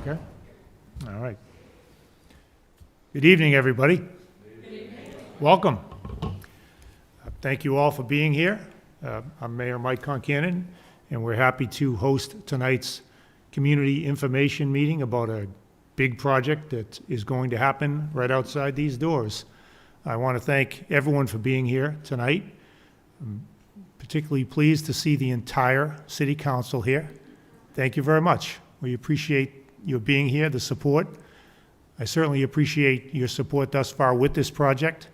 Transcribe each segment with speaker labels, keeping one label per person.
Speaker 1: Okay? All right. Good evening, everybody. Good evening. Welcome. Thank you all for being here. I'm Mayor Mike Concannon, and we're happy to host tonight's community information meeting about a big project that is going to happen right outside these doors. I want to thank everyone for being here tonight. I'm particularly pleased to see the entire City Council here. Thank you very much. We appreciate your being here, the support. I certainly appreciate your support thus far with this project,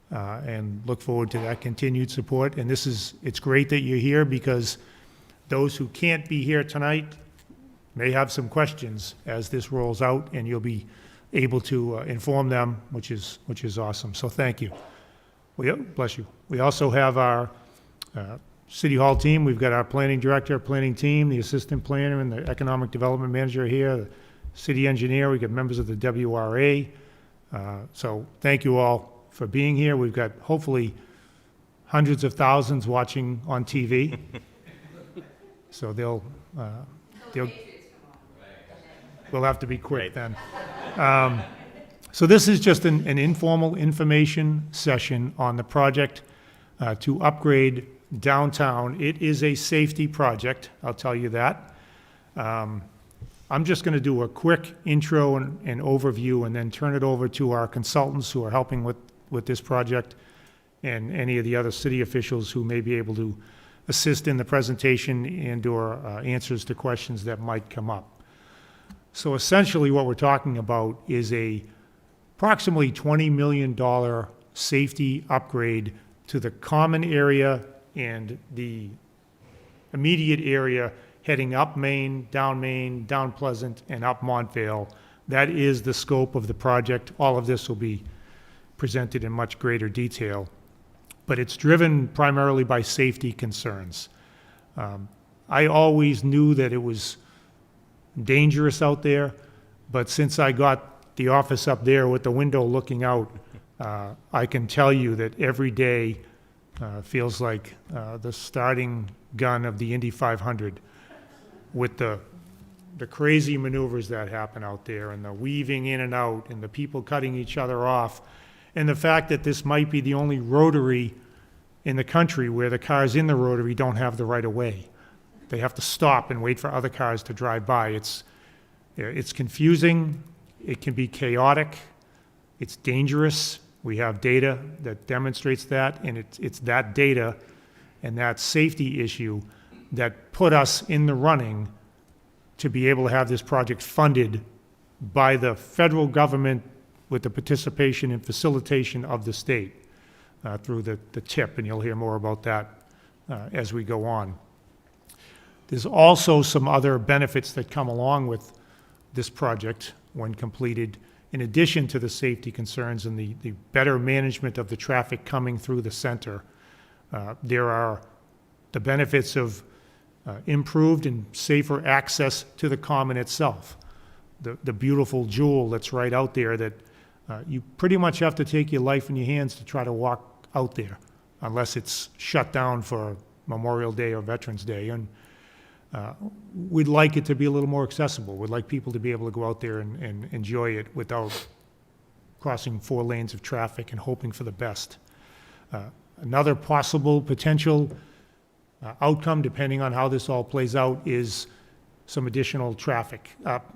Speaker 1: and look forward to that continued support. And it's great that you're here, because those who can't be here tonight may have some questions as this rolls out, and you'll be able to inform them, which is awesome. So thank you. Bless you. We also have our City Hall team. We've got our planning director, planning team, the assistant planner, and the economic development manager here, the city engineer. We got members of the WRA. So thank you all for being here. We've got hopefully hundreds of thousands watching on TV. So we'll have to be quick then. So this is just an informal information session on the project to upgrade downtown. It is a safety project, I'll tell you that. I'm just going to do a quick intro and overview, and then turn it over to our consultants who are helping with this project, and any of the other city officials who may be able to assist in the presentation and/or answers to questions that might come up. So essentially what we're talking about is a approximately $20 million safety upgrade to the common area and the immediate area heading up Main, down Pleasant, and up Montvale. That is the scope of the project. All of this will be presented in much greater detail, but it's driven primarily by safety concerns. I always knew that it was dangerous out there, but since I got the office up there with the window looking out, I can tell you that every day feels like the starting gun of the Indy 500, with the crazy maneuvers that happen out there, and the weaving in and out, and the people cutting each other off, and the fact that this might be the only rotary in the country where the cars in the rotary don't have the right of way. They have to stop and wait for other cars to drive by. It's confusing. It can be chaotic. It's dangerous. We have data that demonstrates that, and it's that data and that safety issue that put us in the running to be able to have this project funded by the federal government with the participation and facilitation of the state through the TIP, and you'll hear more about that as we go on. There's also some other benefits that come along with this project when completed. In addition to the safety concerns and the better management of the traffic coming through the center, there are the benefits of improved and safer access to the common itself. The beautiful jewel that's right out there that you pretty much have to take your life in your hands to try to walk out there, unless it's shut down for Memorial Day or Veterans Day. And we'd like it to be a little more accessible. We'd like people to be able to go out there and enjoy it without crossing 4 lanes of traffic and hoping for the best. Another possible potential outcome, depending on how this all plays out, is some additional traffic,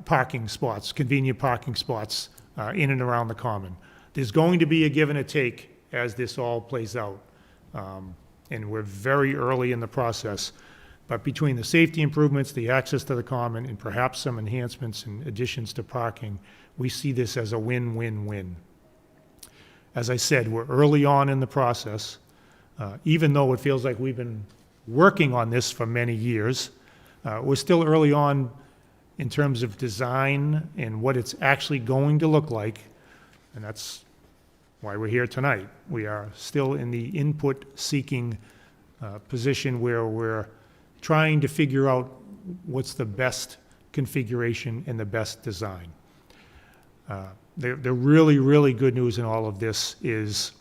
Speaker 1: parking spots, convenient parking spots in and around the common. There's going to be a give and a take as this all plays out, and we're very early in the process. But between the safety improvements, the access to the common, and perhaps some enhancements and additions to parking, we see this as a win-win-win. As I said, we're early on in the process. Even though it feels like we've been working on this for many years, we're still early on in terms of design and what it's actually going to look like, and that's why we're here tonight. We are still in the input-seeking position where we're trying to figure out what's the best configuration and the best design. The really, really good news in all of this is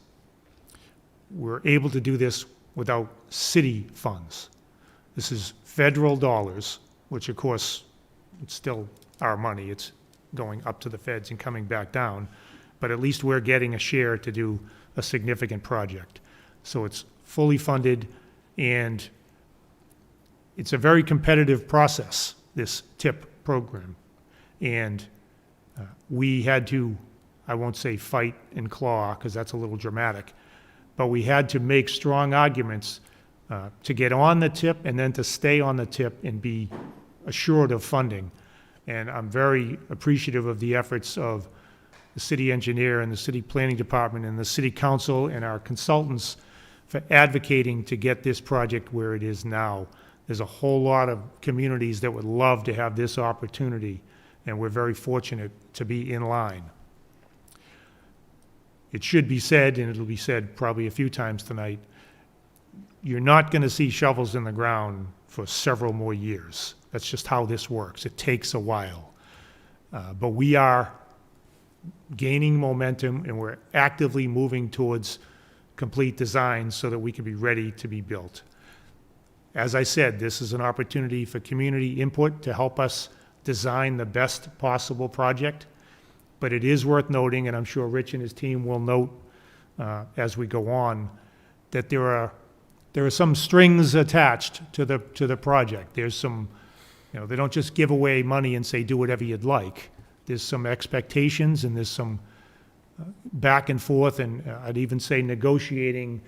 Speaker 1: we're able to do this without city funds. This is federal dollars, which of course, it's still our money. It's going up to the feds and coming back down. But at least we're getting a share to do a significant project. So it's fully funded, and it's a very competitive process, this TIP program. And we had to, I won't say fight and claw, because that's a little dramatic, but we had to make strong arguments to get on the TIP and then to stay on the TIP and be assured of funding. And I'm very appreciative of the efforts of the city engineer and the city planning department and the city council and our consultants for advocating to get this project where it is now. There's a whole lot of communities that would love to have this opportunity, and we're very fortunate to be in line. It should be said, and it'll be said probably a few times tonight, you're not going to see shovels in the ground for several more years. That's just how this works. It takes a while. But we are gaining momentum, and we're actively moving towards complete design so that we can be ready to be built. As I said, this is an opportunity for community input to help us design the best possible project. But it is worth noting, and I'm sure Rich and his team will note as we go on, that there are some strings attached to the project. There's some, they don't just give away money and say do whatever you'd like. There's some expectations, and there's some back and forth, and I'd even say negotiating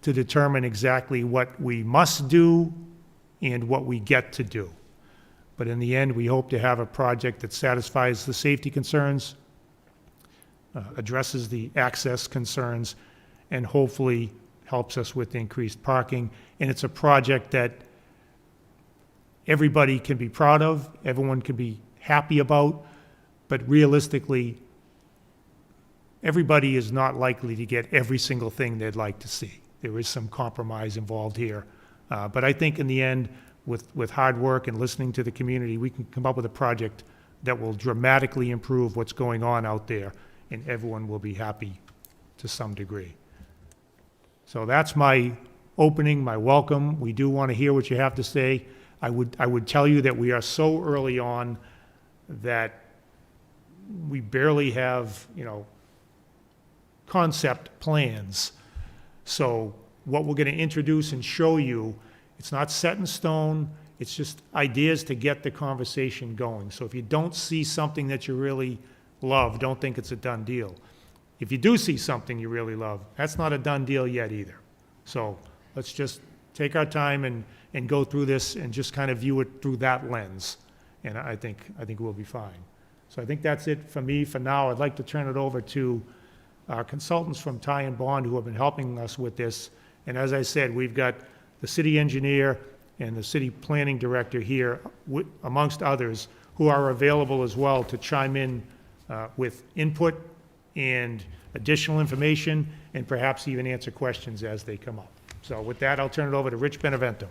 Speaker 1: to determine exactly what we must do and what we get to do. But in the end, we hope to have a project that satisfies the safety concerns, addresses the access concerns, and hopefully helps us with increased parking. And it's a project that everybody can be proud of, everyone can be happy about, but realistically, everybody is not likely to get every single thing they'd like to see. There is some compromise involved here. But I think in the end, with hard work and listening to the community, we can come up with a project that will dramatically improve what's going on out there, and everyone will be happy to some degree. So that's my opening, my welcome. We do want to hear what you have to say. I would tell you that we are so early on that we barely have, concept plans. So what we're going to introduce and show you, it's not set in stone. It's just ideas to get the conversation going. So if you don't see something that you really love, don't think it's a done deal. If you do see something you really love, that's not a done deal yet either. So let's just take our time and go through this and just kind of view it through that lens. And I think we'll be fine. So I think that's it for me for now. I'd like to turn it over to our consultants from Ty and Bond who have been helping us with this. And as I said, we've got the city engineer and the city planning director here, amongst others, who are available as well to chime in with input and additional information, and perhaps even answer questions as they come up. So with that, I'll turn it over to Rich Benevento.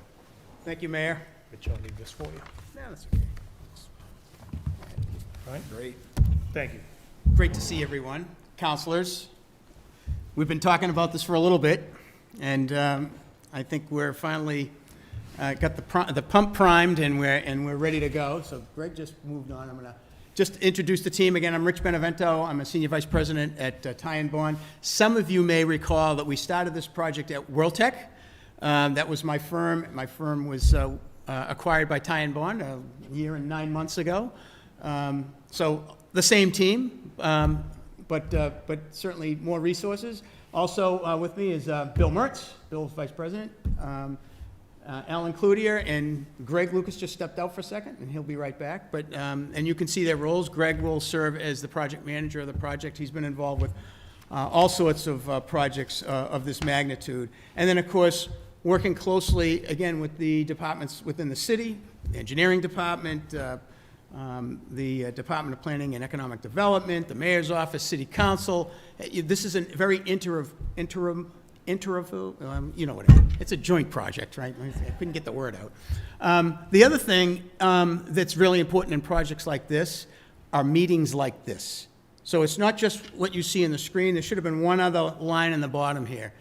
Speaker 2: Thank you, Mayor.
Speaker 1: Rich, I'll leave this for you.
Speaker 2: No, that's okay.
Speaker 1: All right?
Speaker 2: Great.
Speaker 1: Thank you.
Speaker 2: Great to see everyone. Counselors, we've been talking about this for a little bit, and I think we're finally got the pump primed, and we're ready to go. So Greg just moved on. I'm going to just introduce the team again. I'm Rich Benevento. I'm a senior vice president at Ty and Bond. Some of you may recall that we started this project at WorldTech. That was my firm. My firm was acquired by Ty and Bond a year and 9 months ago. So the same team, but certainly more resources. Also with me is Bill Mertz, Bill's vice president. Alan Cloutier and Greg Lucas just stepped out for a second, and he'll be right back. But and you can see their roles. Greg will serve as the project manager of the project. He's been involved with all sorts of projects of this magnitude. And then, of course, working closely, again, with the departments within the city, the engineering department, the Department of Planning and Economic Development, the mayor's office, city council. This is a very interim, you know what I mean. It's a joint project, right? I couldn't get the word out. The other thing that's really important in projects like this are meetings like this. So it's not just what you see in the screen. There should have been one other line in the bottom here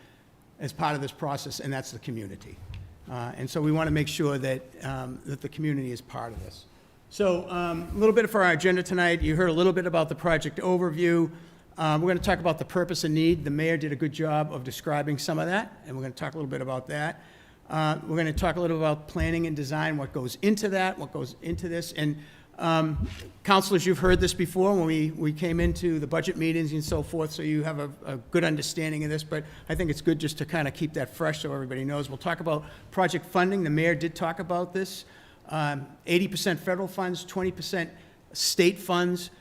Speaker 2: as part of this process, and that's the community. And so we want to make sure that, that the community is part of this. So a little bit for our agenda tonight. You heard a little bit about the project overview. We're going to talk about the purpose and need. The mayor did a good job of describing some of that, and we're going to talk a little bit about that. We're going to talk a little about planning and design, what goes into that, what goes into this. And councilors, you've heard this before when we came into the budget meetings and so forth, so you have a good understanding of this, but I think it's good just to kind of keep that fresh so everybody knows. We'll talk about project funding. The mayor did talk about this. 80% federal funds, 20% state funds.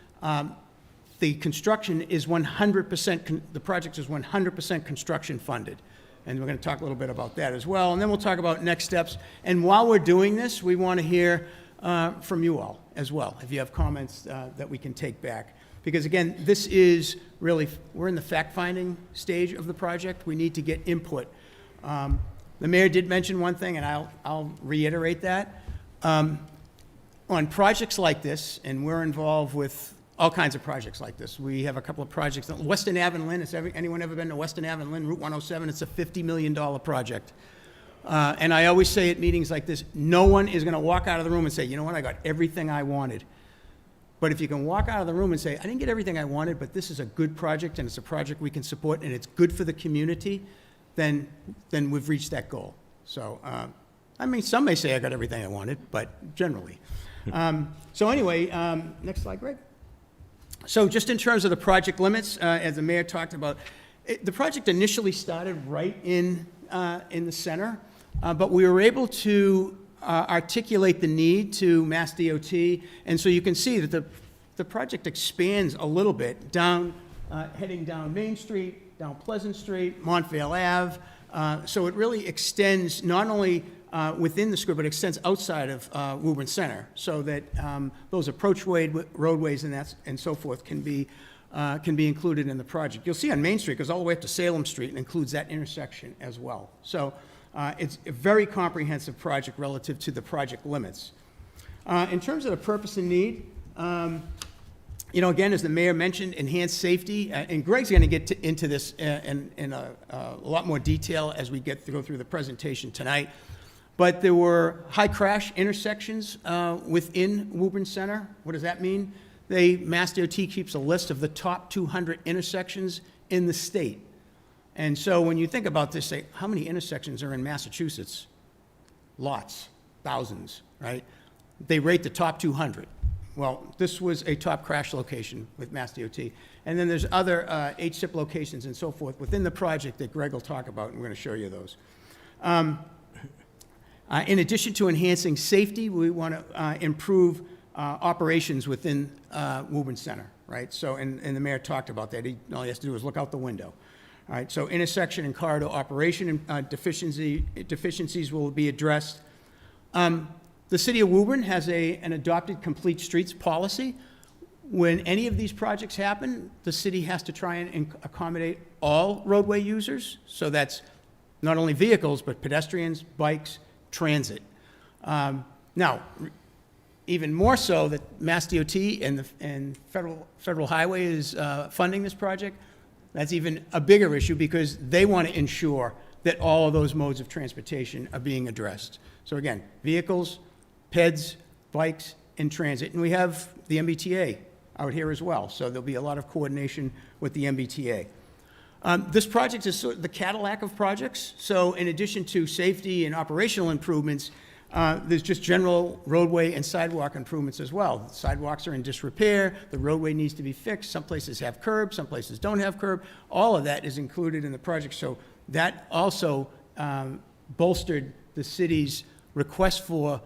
Speaker 2: The construction is 100%, the project is 100% construction funded. And we're going to talk a little bit about that as well. And then we'll talk about next steps. And while we're doing this, we want to hear from you all as well, if you have comments that we can take back. Because again, this is really, we're in the fact-finding stage of the project. We need to get input. The mayor did mention one thing, and I'll reiterate that. On projects like this, and we're involved with all kinds of projects like this. We have a couple of projects. Weston Ave and Lynn, anyone ever been to Weston Ave and Lynn, Route 107? It's a $50 million project. And I always say at meetings like this, no one is going to walk out of the room and say, you know what, I got everything I wanted. But if you can walk out of the room and say, I didn't get everything I wanted, but this is a good project, and it's a project we can support, and it's good for the community, then we've reached that goal. So, I mean, some may say I got everything I wanted, but generally. So anyway, next slide, Greg. So just in terms of the project limits, as the mayor talked about, the project initially started right in the center, but we were able to articulate the need to Mass DOT, and so you can see that the project expands a little bit down, heading down Main Street, down Pleasant Street, Montvale Ave. So it really extends not only within the square, but extends outside of Woburn Center, so that those approach roadways and so forth can be included in the project. You'll see on Main Street, goes all the way up to Salem Street and includes that intersection as well. So it's a very comprehensive project relative to the project limits. In terms of the purpose and need, you know, again, as the mayor mentioned, enhanced safety, and Greg's going to get into this in a lot more detail as we go through the presentation tonight. But there were high crash intersections within Woburn Center. What does that mean? Mass DOT keeps a list of the top 200 intersections in the state. And so when you think about this, say, how many intersections are in Massachusetts? Lots, thousands, right? They rate the top 200. Well, this was a top crash location with Mass DOT. And then there's other HSIP locations and so forth within the project that Greg will talk about, and we're going to show you those. In addition to enhancing safety, we want to improve operations within Woburn Center, right? So, and the mayor talked about that. All he has to do is look out the window. All right, so intersection and corridor operation deficiencies will be addressed. The city of Woburn has an adopted complete streets policy. When any of these projects happen, the city has to try and accommodate all roadway users. So that's not only vehicles, but pedestrians, bikes, transit. Now, even more so that Mass DOT and Federal Highway is funding this project. That's even a bigger issue because they want to ensure that all of those modes of transportation are being addressed. So again, vehicles, peds, bikes, and transit. And we have the MBTA out here as well. So there'll be a lot of coordination with the MBTA. This project is sort of the Cadillac of projects. So in addition to safety and operational improvements, there's just general roadway and sidewalk improvements as well. The sidewalks are in disrepair, the roadway needs to be fixed, some places have curb, some places don't have curb. All of that is included in the project, so that also bolstered the city's request for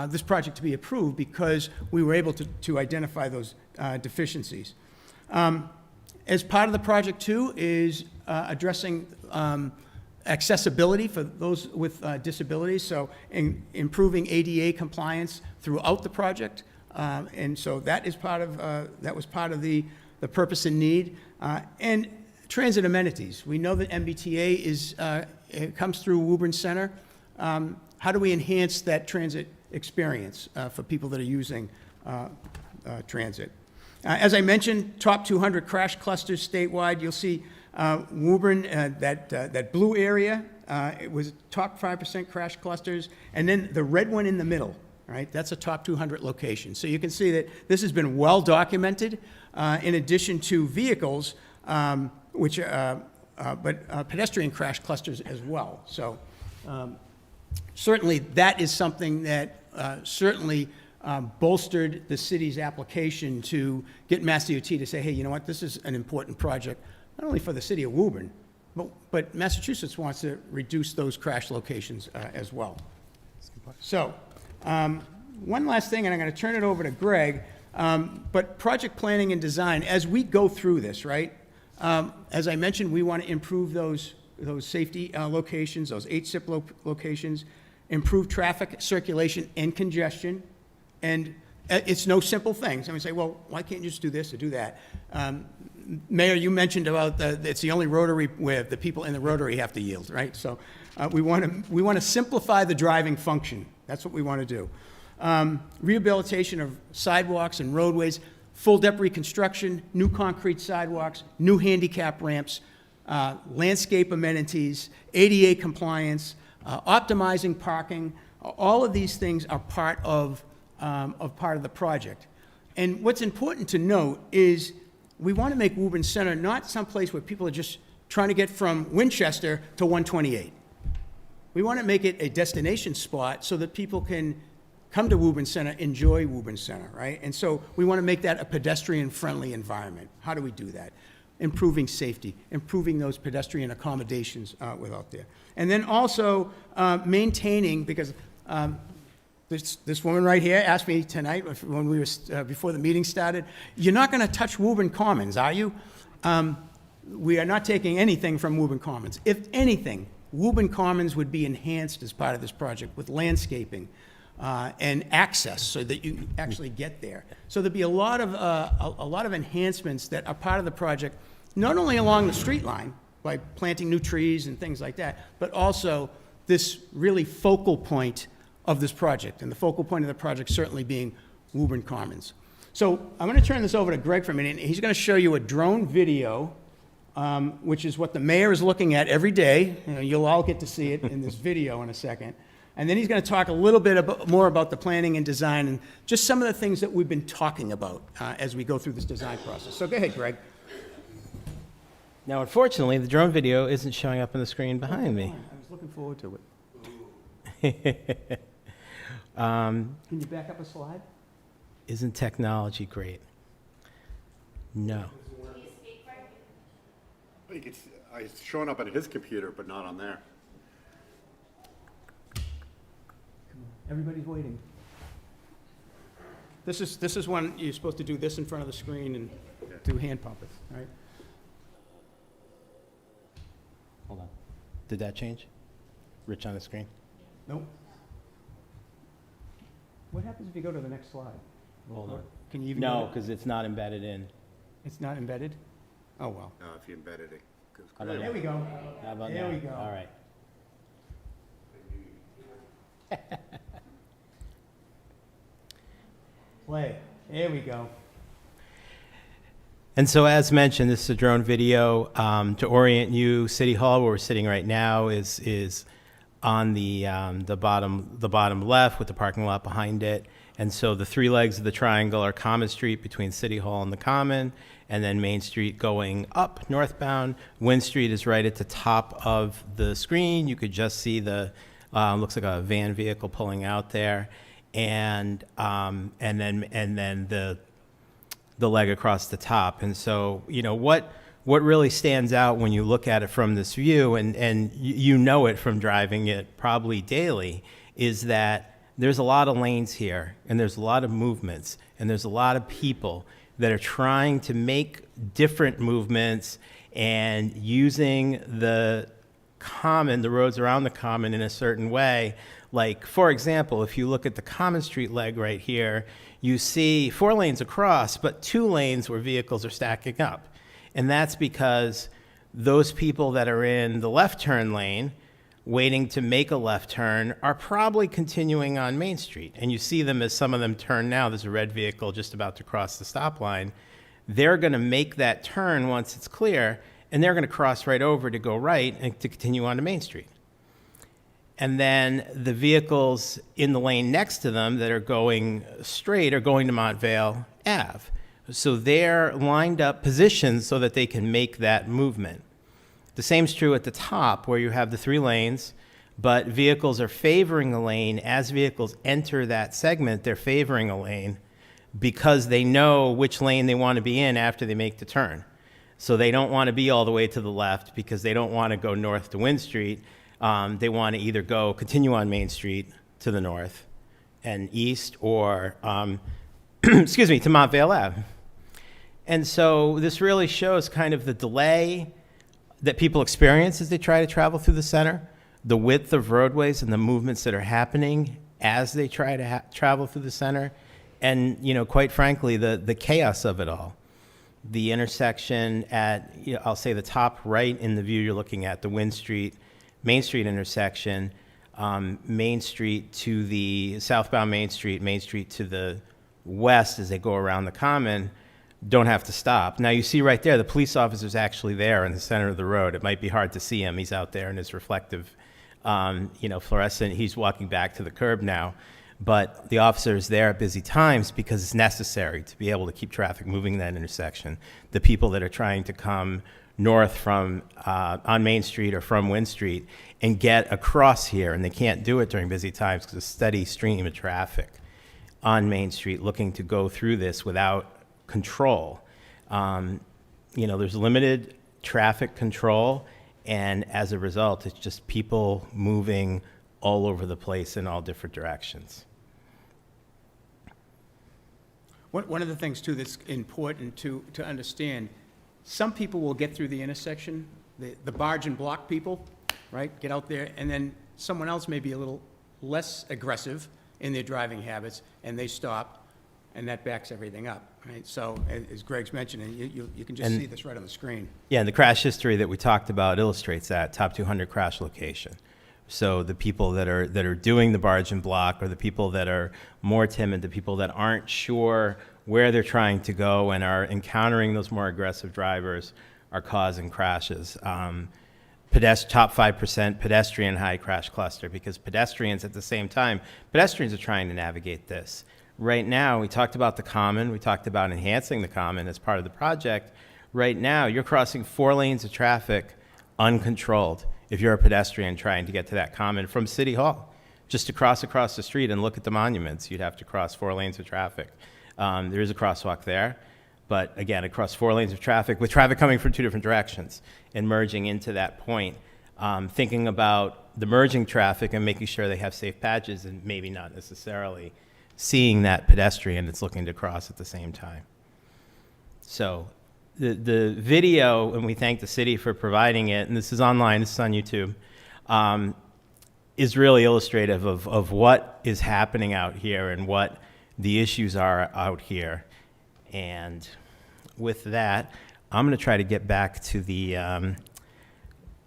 Speaker 2: this project to be approved because we were able to identify those deficiencies. As part of the project too is addressing accessibility for those with disabilities, so improving ADA compliance throughout the project, and so that is part of that was part of the purpose and need, and transit amenities. We know that MBTA it comes through Woburn Center. How do we enhance that transit experience for people that are using transit? As I mentioned, top 200 crash clusters statewide. You'll see Woburn, that blue area, it was top 5% crash clusters, and then the red one in the middle all right? That's a top 200 location. So you can see that this has been well documented, in addition to vehicles, but pedestrian crash clusters as well. So certainly that is something that certainly bolstered the city's application to get Mass DOT to say, hey, you know what, this is an important project, not only for the city of Woburn, but Massachusetts wants to reduce those crash locations as well. So, one last thing, and I'm going to turn it over to Greg, but project planning and design, as we go through this, right? As I mentioned, we want to improve those safety locations, those 8 SIP locations, improve traffic circulation and congestion, and it's no simple thing. Somebody say, well, why can't you just do this or do that? Mayor, you mentioned about it's the only rotary where the people in the rotary have to yield, right? So we want to simplify the driving function. That's what we want to do. Rehabilitation of sidewalks and roadways, full depth reconstruction, new concrete sidewalks, new handicap ramps, landscape amenities, ADA compliance, optimizing parking. All of these things are part of the project. And what's important to note is we want to make Woburn Center not someplace where people are just trying to get from Winchester to 128. We want to make it a destination spot so that people can come to Woburn Center, enjoy Woburn Center, right? And so we want to make that a pedestrian-friendly environment. How do we do that? Improving safety, improving those pedestrian accommodations out there. And then also maintaining, because this woman right here asked me tonight when we were, before the meeting started, you're not going to touch Woburn Commons, are you? We are not taking anything from Woburn Commons. If anything, Woburn Commons would be enhanced as part of this project with landscaping and access so that you actually get there. So there'd be a lot of enhancements that are part of the project, not only along the street line by planting new trees and things like that, but also this really focal point of this project, and the focal point of the project certainly being Woburn Commons. So I'm going to turn this over to Greg for a minute, and he's going to show you a drone video, which is what the mayor is looking at every day. You'll all get to see it in this video in a second. And then he's going to talk a little bit more about the planning and design and just some of the things that we've been talking about as we go through this design process. So go ahead, Greg.
Speaker 3: Now, unfortunately, the drone video isn't showing up on the screen behind me.
Speaker 2: I was looking forward to it. Can you back up a slide?
Speaker 3: Isn't technology great? No.
Speaker 4: It's showing up on his computer, but not on there.
Speaker 2: Everybody's waiting. This is when you're supposed to do this in front of the screen and do hand puppets, right?
Speaker 3: Hold on. Did that change? Rich on the screen?
Speaker 2: Nope. What happens if you go to the next slide?
Speaker 3: Hold on.
Speaker 2: Can you even?
Speaker 3: No, because it's not embedded in.
Speaker 2: It's not embedded? Oh, well.
Speaker 4: No, if you embedded it. goes
Speaker 3: I don't
Speaker 2: There
Speaker 3: know.
Speaker 2: we go.
Speaker 3: How about
Speaker 2: There
Speaker 3: now?
Speaker 2: we go.
Speaker 3: All right.
Speaker 2: Play. There we go.
Speaker 3: And so, as mentioned, this is a drone video. To orient you, City Hall, where we're sitting right now, is on the bottom left with the parking lot behind it. And so the 3 legs of the triangle are Common Street between City Hall and the Common, and then Main Street going up northbound. Wynn Street is right at the top of the screen. You could just see the looks like a van vehicle pulling out there, and then the leg across the top. And so, you know, what really stands out when you look at it from this view, and you know it from driving it probably daily, is that there's a lot of lanes here, and there's a lot of movements, and there's a lot of people that are trying to make different movements and using the common, the roads around the common in a certain way. Like, for example, if you look at the Common Street leg right here, you see 4 lanes across, but 2 lanes where vehicles are stacking up. And that's because those people that are in the left turn lane waiting to make a left turn are probably continuing on Main Street. And you see them as some of them turn now. There's a red vehicle just about to cross the stop line. They're going to make that turn once it's clear, and they're going to cross right over to go right and to continue on to Main Street. And then the vehicles in the lane next to them that are going straight are going to Montvale Ave. So they're lined up positioned so that they can make that movement. The same's true at the top where you have the 3 lanes, but vehicles are favoring a lane. As vehicles enter that segment, they're favoring a lane because they know which lane they want to be in after they make the turn. So they don't want to be all the way to the left because they don't want to go north to Wynn Street. They want to either continue on Main Street to the north and east or, excuse me, to Montvale Ave. And so this really shows kind of the delay that people experience as they try to travel through the center, the width of roadways and the movements that are happening as they try to travel through the center, and, quite frankly, the chaos of it all. The intersection at, I'll say the top right in the view you're looking at, the Main Street intersection, Main Street to the southbound Main Street to the west as they go around the Common, don't have to stop. Now you see right there, the police officer's actually there in the center of the road. It might be hard to see him. He's out there in his reflective, fluorescent. He's walking back to the curb now. But the officer is there at busy times because it's necessary to be able to keep traffic moving in that intersection. The people that are trying to come north from on Main Street or from Wynn Street and get across here, and they can't do it during busy times because a steady stream of traffic on Main Street looking to go through this without control. There's limited traffic control, and as a result, it's just people moving all over the place in all different directions.
Speaker 2: One of the things, too, that's important to understand, some people will get through the intersection, the barge and block people, right, get out there, and then someone else may be a little less aggressive in their driving habits, and they stop, and that backs everything up, right? So, as Greg's mentioning, you can just see this right on the screen.
Speaker 3: Yeah, and the crash history that we talked about illustrates that, top 200 crash location. So the people that are doing the barge and block, or the people that are more timid, the people that aren't sure where they're trying to go and are encountering those more aggressive drivers, are causing crashes. Top 5% pedestrian high crash cluster, because pedestrians at the same time, pedestrians are trying to navigate this. Right now, we talked about the Common, we talked about enhancing the Common as part of the project. Right now, you're crossing 4 lanes of traffic uncontrolled if you're a pedestrian trying to get to that Common from City Hall. Just to cross across the street and look at the monuments, you'd have to cross 4 lanes of traffic. There is a crosswalk there, but again, across 4 lanes of traffic, with traffic coming from 2 different directions and merging into that point. Thinking about the merging traffic and making sure they have safe patches, and maybe not necessarily seeing that pedestrian that's looking to cross at the same time. So the video, and we thank the city for providing it, and this is online, this is on YouTube, is really illustrative of what is happening out here and what the issues are out here. And with that, I'm going to try to get back to the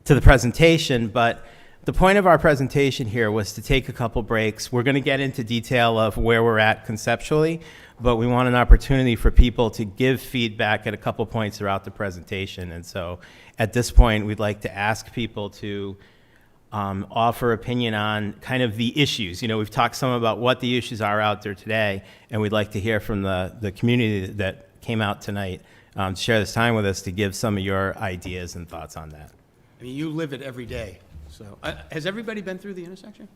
Speaker 3: presentation, but the point of our presentation here was to take a couple breaks. We're going to get into detail of where we're at conceptually, but we want an opportunity for people to give feedback at a couple points throughout the presentation. And so at this point, we'd like to ask people to offer opinion on kind of the issues. We've talked some about what the issues are out there today, and we'd like to hear from the community that came out tonight to share this time with us, to give some of your ideas and thoughts on that.
Speaker 2: I mean, you live it every day, so. Has everybody been through the intersection?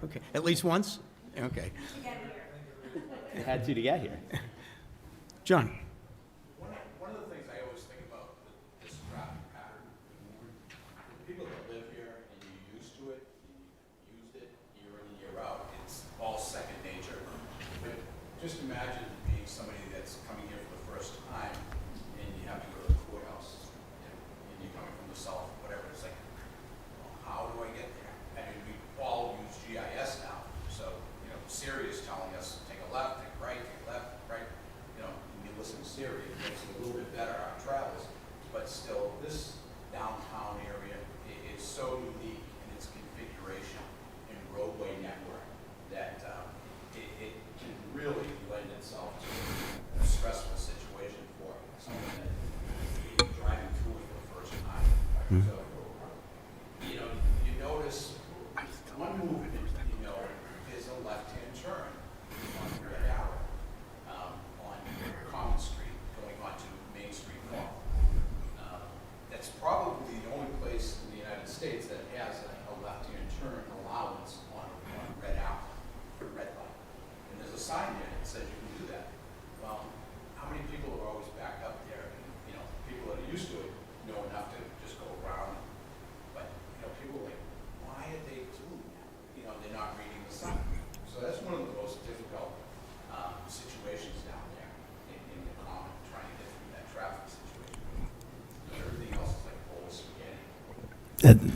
Speaker 2: Okay, at least once? Okay.
Speaker 3: It had to get here.
Speaker 2: John?
Speaker 5: One of the things I always think about this traffic pattern, people that live here and you're used to it, you used it year in and year out, it's all second nature. But just imagine being somebody that's coming here for the first time and you have to go to the courthouse and you're coming from the south, whatever, it's like, well, how do I get there? I mean, we all use GIS now, so, Siri is telling us, take a left, take a right, take a left, right. When you listen to Siri, it makes it a little bit better on travels, but still, this downtown area is so unique in its configuration and roadway network that it can really lend itself to a stressful situation for someone that is driving through it for the first time. So, you notice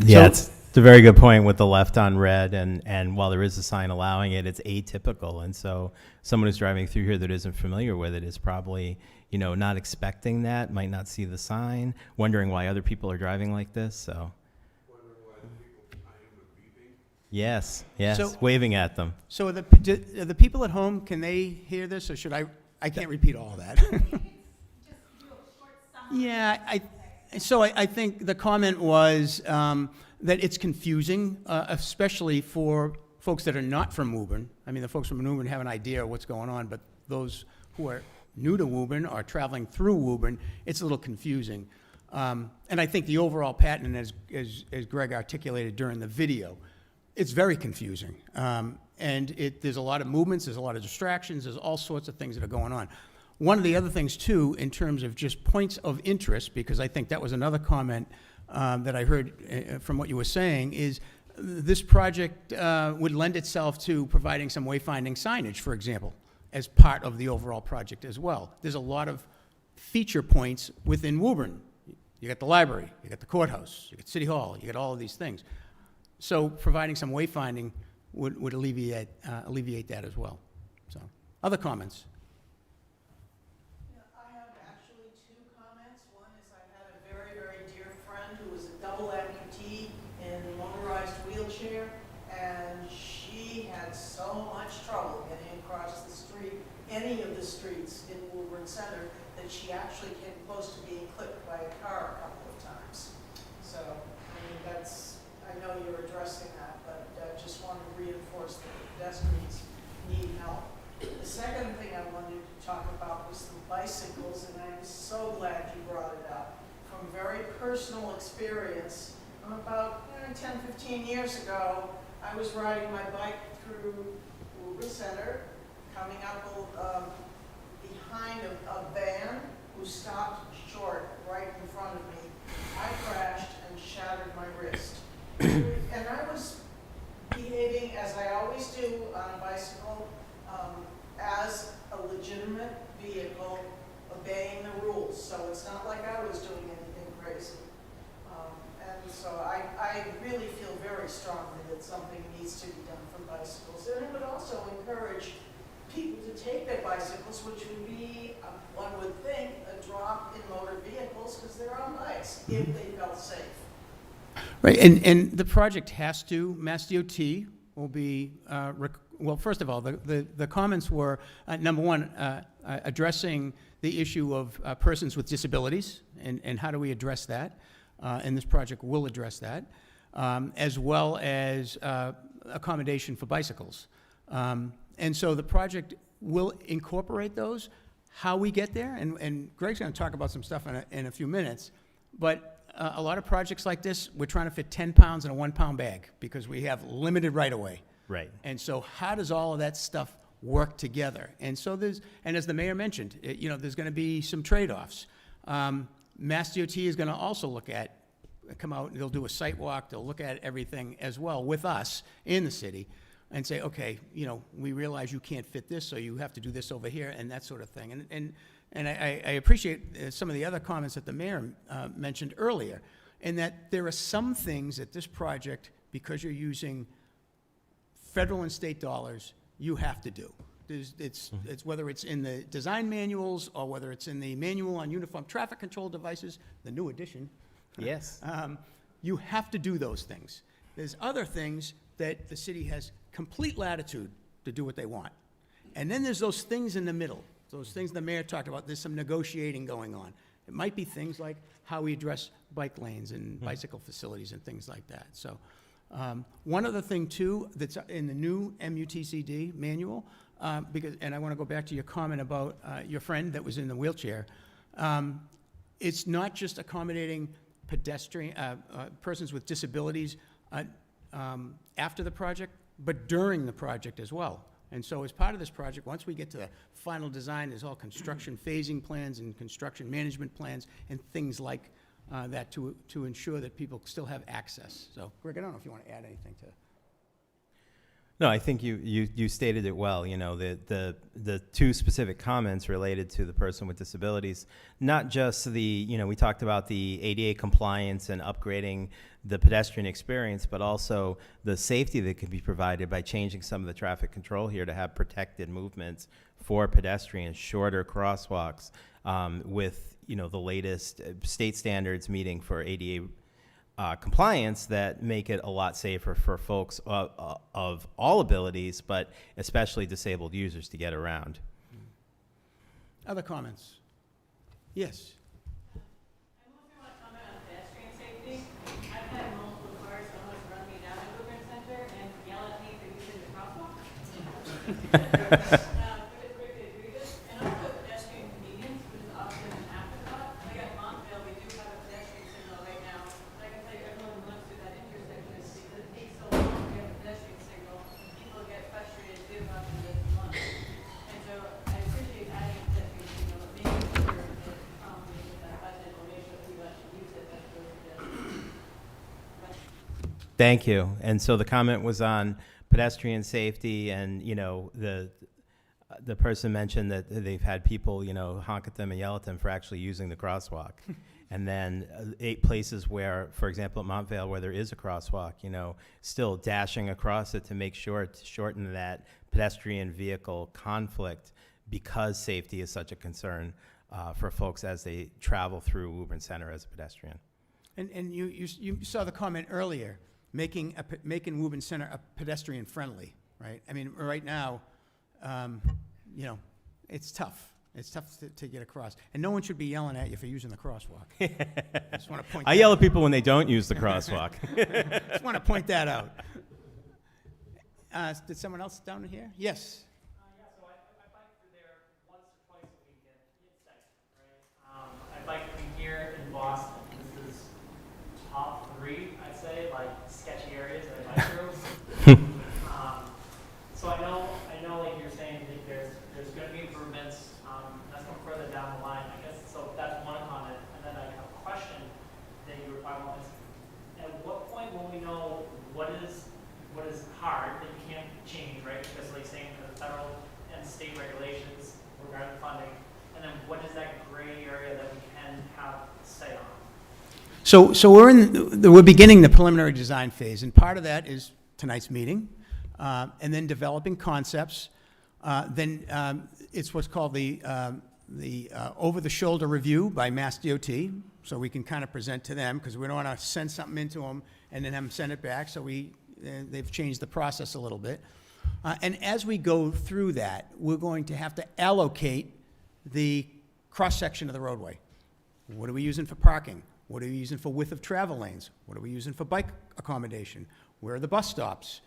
Speaker 3: Yeah, it's a very good point with the left on red, and while there is a sign allowing it, it's atypical, and so someone who's driving through here that isn't familiar with it is probably, not expecting that, might not see the sign, wondering why other people are driving like this, so. Yes,
Speaker 2: So-
Speaker 3: waving at them.
Speaker 2: So are the people at home, can they hear this, or should I can't repeat all that. Yeah, I think the comment was that it's confusing, especially for folks that are not from Woburn. I mean, the folks from Woburn have an idea of what's going on, but those who are new to Woburn or traveling through Woburn, it's a little confusing. And I think the overall pattern, as Greg articulated during the video, it's very confusing. And there's a lot of movements, there's a lot of distractions, there's all sorts of things that are going on. One of the other things, too, in terms of just points of interest, because I think that was another comment that I heard from what you were saying, is this project would lend itself to providing some wayfinding signage, for example, as part of the overall project as well. There's a lot of feature points within Woburn. You got the library, you got the courthouse, you got City Hall, you got all of these things. So providing some wayfinding would alleviate that as well. So, other comments?
Speaker 6: Yeah, I have actually two comments. One is I had a very, very dear friend who was a double amputee in a motorized wheelchair, and she had so much trouble getting across the street, any of the streets in Woburn Center, that she actually came close to being clipped by a car a couple of times. So, I mean, I know you're addressing that, but just wanted to reinforce that pedestrians need help. The second thing I wanted to talk about was the bicycles, and I'm so glad you brought it up. From very personal experience, about 10, 15 years ago, I was riding my bike through Woburn Center, coming up behind a van who stopped short right in front of me. I crashed and shattered my wrist. And I was behaving, as I always do on a bicycle, as a legitimate vehicle, obeying the rules. So it's not like I was doing anything crazy. And so I really feel very strongly that something needs to be done for bicycles. And it would also encourage people to take their bicycles, which would be, one would think, a drop in motor vehicles because they're on bikes, if they felt safe.
Speaker 2: Right, and the project has to, Mass DOT will be, well, first of all, the comments were, number one, addressing the issue of persons with disabilities, and how do we address that? And this project will address that, as well as accommodation for bicycles. And so the project will incorporate those. How we get there, and Greg's going to talk about some stuff in a few minutes, but a lot of projects like this, we're trying to fit 10 pounds in a 1 pound bag because we have limited right-of-way.
Speaker 3: Right.
Speaker 2: And so how does all of that stuff work together? And so and as the mayor mentioned, there's going to be some trade-offs. Mass DOT is going to also come out, and they'll do a site walk, they'll look at everything as well with us in the city and say, okay, we realize you can't fit this, so you have to do this over here, and that sort of thing. And I appreciate some of the other comments that the mayor mentioned earlier, in that there are some things that this project, because you're using federal and state dollars, you have to do. It's whether it's in the design manuals or whether it's in the manual on uniform traffic control devices, the new edition.
Speaker 3: Yes.
Speaker 2: You have to do those things. There's other things that the city has complete latitude to do what they want. And then there's those things in the middle, those things the mayor talked about. There's some negotiating going on. It might be things like how we address bike lanes and bicycle facilities and things like that. So one other thing, too, that's in the new MUTCD manual, and I want to go back to your comment about your friend that was in the wheelchair. It's not just accommodating persons with disabilities after the project, but during the project as well. And so as part of this project, once we get to the final design, there's all construction phasing plans and construction management plans and things like that to ensure that people still have access. So, Greg, I don't know if you want to add anything to.
Speaker 3: No, I think you stated it well. You know, the two specific comments related to the person with disabilities, not just we talked about the ADA compliance and upgrading the pedestrian experience, but also the safety that could be provided by changing some of the traffic control here to have protected movements for pedestrians, shorter crosswalks, with, the latest state standards meeting for ADA compliance that make it a lot safer for folks of all abilities, but especially disabled users to get around.
Speaker 2: Other comments? Yes.
Speaker 7: I mostly want to comment on pedestrian safety. I've had multiple cars almost run me down at Woburn Center and yell at me for using the crosswalk. Which is greatly egregious. And also pedestrian convenience, which is often an afterthought. Like at Montville, we do have a pedestrian signal right now. But I can tell you, everyone who runs through that intersection is because it takes so long to get a pedestrian signal. People get frustrated, give up, and just run. And so I appreciate adding a pedestrian signal, but making sure that making that button will make sure that people actually use it as opposed to just.
Speaker 3: Thank you. And so the comment was on pedestrian safety, and the person mentioned that they've had people honk at them and yell at them for actually using the crosswalk. And then 8 places where, for example, at Montvale, where there is a crosswalk, still dashing across it to make sure to shorten that pedestrian vehicle conflict, because safety is such a concern for folks as they travel through Woburn Center as a pedestrian.
Speaker 2: And you saw the comment earlier, making Woburn Center a pedestrian friendly, right? I mean, right now, it's tough. It's tough to get across. And no one should be yelling at you for using the crosswalk. I just want to point
Speaker 3: I yell at people when they don't use the crosswalk.
Speaker 2: just want to point that out. Did someone else down here? Yes.
Speaker 8: Yeah, so I bike through there once or twice a week, and it's safe, right? I bike through here in Boston. This is top 3, I'd say, like sketchy areas that I bike through. So I know, like you're saying, that there's going to be improvements. That's going further down the line, I guess. So that's one comment, and then I have a question that you were talking about. At what point will we know what is hard that you can't change, right? Because like saying the federal and state regulations regarding funding, and then what is that gray area that we can have say on?
Speaker 2: So we're beginning the preliminary design phase, and part of that is tonight's meeting, and then developing concepts. Then it's what's called the over-the-shoulder review by Mass DOT, so we can kind of present to them, because we don't want to send something into them and then have them send it back. So they've changed the process a little bit. And as we go through that, we're going to have to allocate the cross-section of the roadway. What are we using for parking? What are we using for width of travel lanes? What are we using for bike accommodation? Where are the bus stops?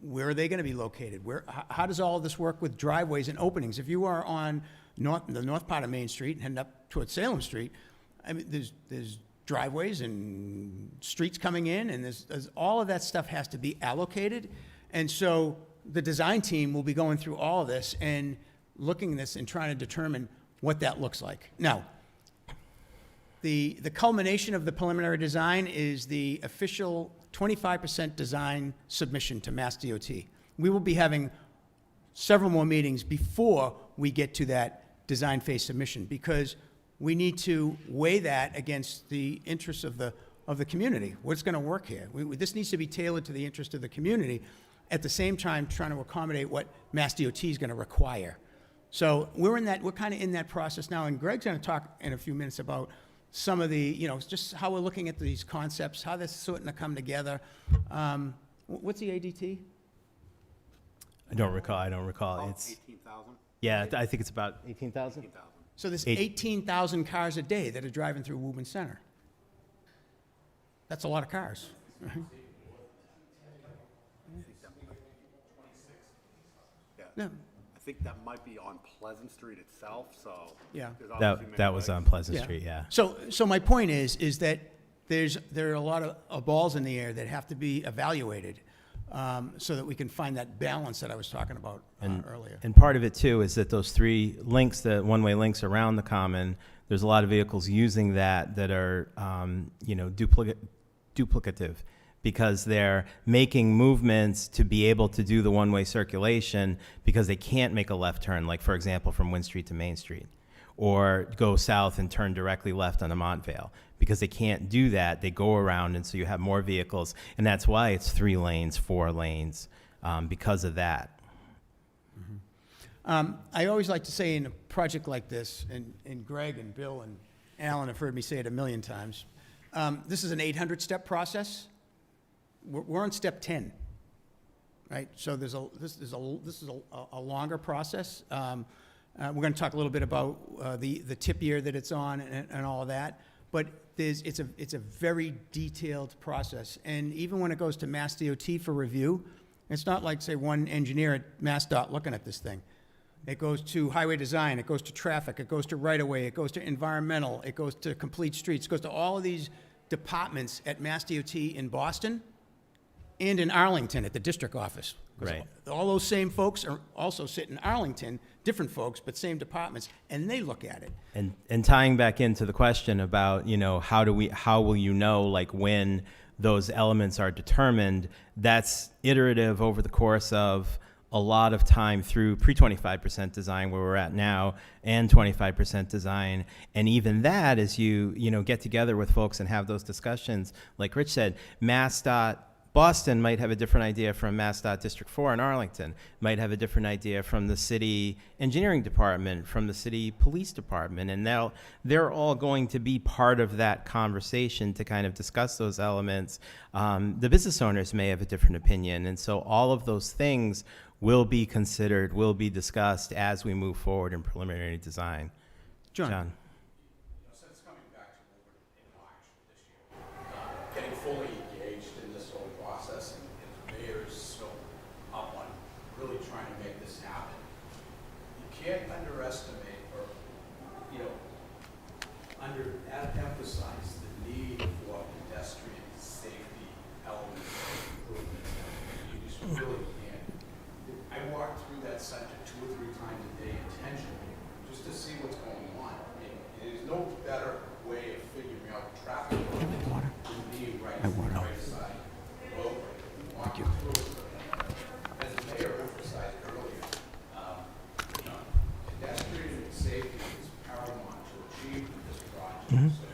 Speaker 2: Where are they going to be located? How does all of this work with driveways and openings? If you are on the north part of Main Street and heading up towards Salem Street, I mean, there's driveways and streets coming in, and there's all of that stuff has to be allocated. And so the design team will be going through all of this and looking at this and trying to determine what that looks like. Now, the culmination of the preliminary design is the official 25% design submission to Mass DOT. We will be having several more meetings before we get to that design phase submission, because we need to weigh that against the interests of the community. What's going to work here? This needs to be tailored to the interest of the community, at the same time trying to accommodate what Mass DOT is going to require. So we're kind of in that process now, and Greg's going to talk in a few minutes about some of the, just how we're looking at these concepts, how this is starting to come together. What's the ADT?
Speaker 3: I don't recall. It's
Speaker 4: 18,000?
Speaker 3: yeah, I think it's about 18,000.
Speaker 4: 18,000.
Speaker 2: So there's
Speaker 3: 8
Speaker 2: 18,000 cars a day that are driving through Woburn Center. That's a lot of cars.
Speaker 4: Yeah.
Speaker 2: No.
Speaker 4: I think that might be on Pleasant Street itself, so.
Speaker 2: Yeah.
Speaker 4: there's obviously many
Speaker 3: That was
Speaker 4: ways.
Speaker 3: on Pleasant
Speaker 2: Yeah.
Speaker 3: Street, yeah.
Speaker 2: So my point is that there are a lot of balls in the air that have to be evaluated, so that we can find that balance that I was talking about earlier.
Speaker 3: And part of it too is that those 3 links, the one-way links around the common, there's a lot of vehicles using that are, duplicative, because they're making movements to be able to do the one-way circulation because they can't make a left turn, like, for example, from Wynn Street to Main Street, or go south and turn directly left on a Montvale. Because they can't do that, they go around, and so you have more vehicles, and that's why it's 3 lanes, 4 lanes, because of that.
Speaker 2: I always like to say in a project like this, and Greg and Bill and Alan have heard me say it a million times, this is an 800-step process. We're on step 10, right? So this is a longer process. We're going to talk a little bit about the tip year that it's on and all of that. But it's a very detailed process. And even when it goes to Mass DOT for review, it's not like, say, one engineer at MassDOT looking at this thing. It goes to highway design, it goes to traffic, it goes to right-of-way, it goes to environmental, it goes to complete streets, it goes to all of these departments at Mass DOT in Boston and in Arlington at the district office. 'Cause
Speaker 3: Right.
Speaker 2: all those same folks are also sit in Arlington, different folks, but same departments, and they look at it.
Speaker 3: And tying back into the question about, how will you know, like, when those elements are determined, that's iterative over the course of a lot of time through pre-25% design, where we're at now, and 25% design. And even that, as you get together with folks and have those discussions, like Rich said, MassDOT Boston might have a different idea from MassDOT District 4 in Arlington, might have a different idea from the city engineering department, from the city police department, and they're all going to be part of that conversation to kind of discuss those elements. The business owners may have a different opinion, and so all of those things will be considered, will be discussed as we move forward in preliminary design. John.
Speaker 5: Since coming back to Woburn in March this year, getting fully engaged in this whole process, and the mayor's so up on really trying to make this happen. You can't underestimate or, emphasize the need for pedestrian safety elements and improvements. You just really can't. I walked through that center 2 or 3 times a day intentionally just to see what's going on. And there's no better way of figuring out traffic than being right on the right side of the roadway. Walking through it. As the mayor emphasized earlier, pedestrian safety is paramount to achieve this project. So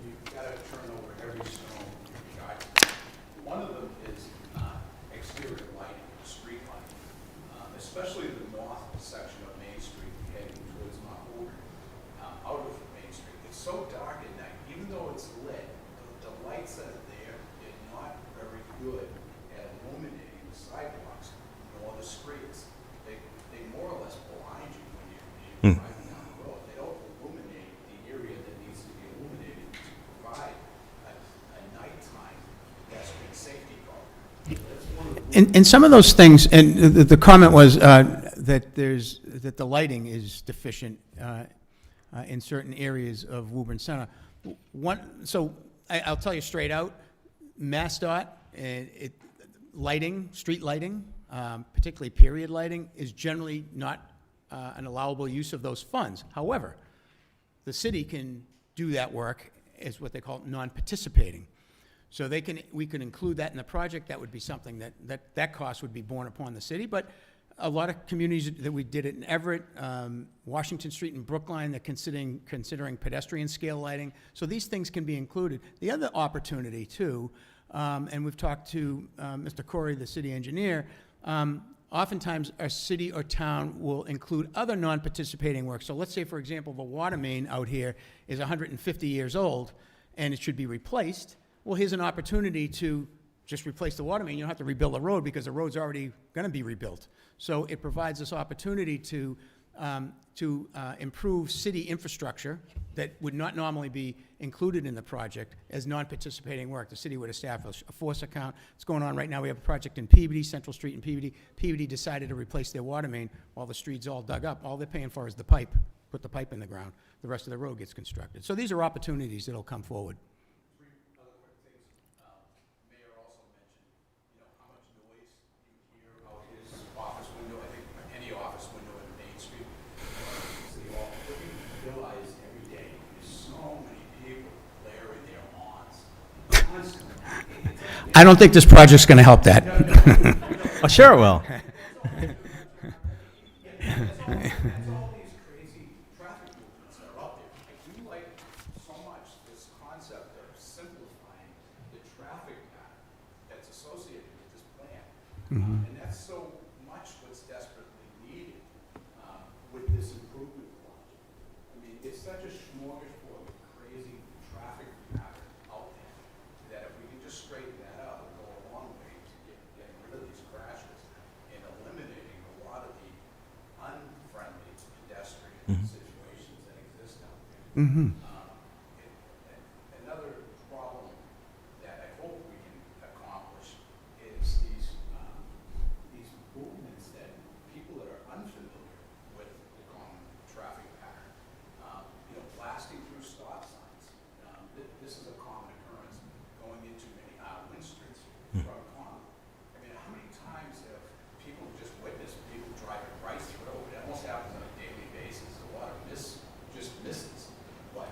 Speaker 5: you've got to turn over every stone you got. One of them is exterior lighting, street lighting. Especially the north section of Main Street heading towards Mount Woburn, out of Main Street. It's so dark at night, even though it's lit, the lights that are there are not very good at illuminating the sidewalks nor the streets. They more or less blind you when you're driving down the road. They don't illuminate the area that needs to be illuminated to provide a nighttime pedestrian safety guard. That's one of the
Speaker 2: And some of those things, and the comment was that the lighting is deficient in certain areas of Woburn Center. So I'll tell you straight out, MassDOT, lighting, street lighting, particularly period lighting, is generally not an allowable use of those funds. However, the city can do that work as what they call non-participating. So we could include that in the project. That would be something that cost would be borne upon the city. But a lot of communities that we did it in Everett, Washington Street and Brookline, they're considering pedestrian scale lighting. So these things can be included. The other opportunity too, and we've talked to Mr. Corey, the city engineer, oftentimes a city or town will include other non-participating work. So let's say, for example, the water main out here is 150 years old and it should be replaced. Well, here's an opportunity to just replace the water main. You don't have to rebuild the road because the road's already going to be rebuilt. So it provides this opportunity to improve city infrastructure that would not normally be included in the project as non-participating work. The city would establish a force account. It's going on right now. We have a project in Peabody, Central Street in Peabody. Peabody decided to replace their water main while the street's all dug up. All they're paying for is the pipe. Put the pipe in the ground. The rest of the road gets constructed. So these are opportunities that'll come forward.
Speaker 5: other quick things. Mayor also mentioned, how much noise you hear out his office window. I think any office window in Main Street. City Hall. What you realize every day is so many people layering their lawns constantly.
Speaker 2: I don't think this project's going to help that.
Speaker 3: Oh, sure it will.
Speaker 5: It's all these crazy traffic movements that are out there. I do like so much this concept of simplifying the traffic pattern that's associated with this plan. And that's so much what's desperately needed with this improvement project. I mean, it's such a smorgasbord of crazy traffic pattern out there that if we can just straighten that out, it'll go a long way to getting rid of these crashes and eliminating a lot of the unfriendly pedestrian situations that exist out there. Another problem that I hope we can accomplish is these movements that people that are unfamiliar with the common traffic pattern, blasting through stop signs. This is a common occurrence going into many Wynn Streets from common. I mean, how many times have people just witnessed people driving right through? It almost happens on a daily basis. A lot of just misses, but